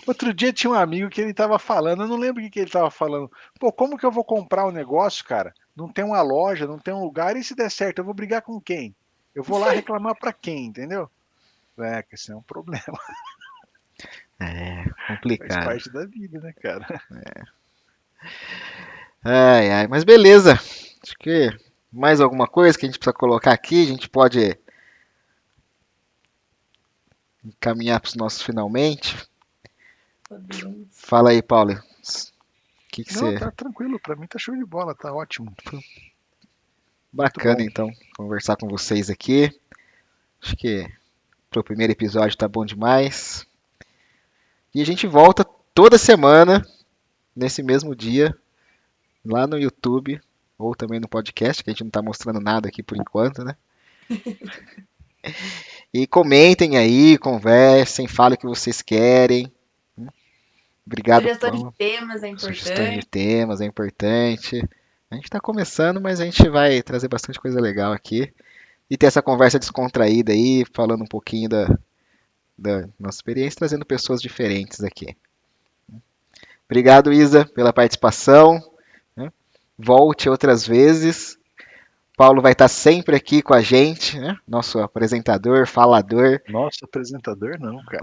outro dia tinha um amigo que ele tava falando, eu não lembro o que que ele tava falando. Pô, como que eu vou comprar um negócio, cara? Não tem uma loja, não tem um lugar, e se der certo, eu vou brigar com quem? Eu vou lá reclamar pra quem, entendeu? Que esse é um problema, É, faz complicado. parte da vida, né, cara? Ai, ai, mas beleza. Acho que mais alguma coisa que a gente precisa colocar aqui, a gente pode encaminhar para os nossos finalmente. Podemos. Fala aí, Paulo. O que que Não, você... tá tranquilo, pra mim tá show de bola, tá ótimo. Muito Bacana, bom. então, conversar com vocês aqui. Acho que pro primeiro episódio tá bom demais. E a gente volta toda semana, nesse mesmo dia, lá no YouTube, ou também no podcast, que a gente não tá mostrando nada aqui por enquanto, né? E comentem aí, conversem, falem o que vocês querem. Obrigado, Sugestões de Paulo. temas é Sugestões de importante. temas é importante. A gente está começando, mas a gente vai trazer bastante coisa legal aqui. E ter essa conversa descontraída aí, falando um pouquinho da nossa experiência, trazendo pessoas diferentes aqui. Obrigado, Isa, pela participação, né? Volte outras vezes. Paulo vai estar sempre aqui com a gente, né? Nosso apresentador, falador. Nossa, apresentador não, cara.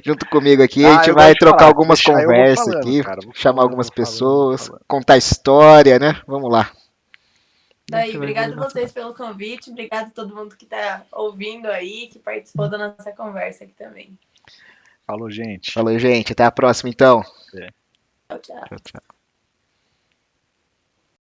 Junto comigo aqui, a gente Eu vai gosto de trocar falar. algumas Deixar eu vou conversas falando, aqui, cara. Vou chamar falando, algumas vou falando, vou pessoas, falando. contar história, né? Vamos lá. A gente Daí, vai ver obrigado o a nosso... vocês pelo convite, obrigado a todo mundo que está ouvindo aí, que participou da nossa conversa aqui também. Falou, gente. Falou, gente. Até a próxima, então. É. Tchau, tchau. Tchau, tchau.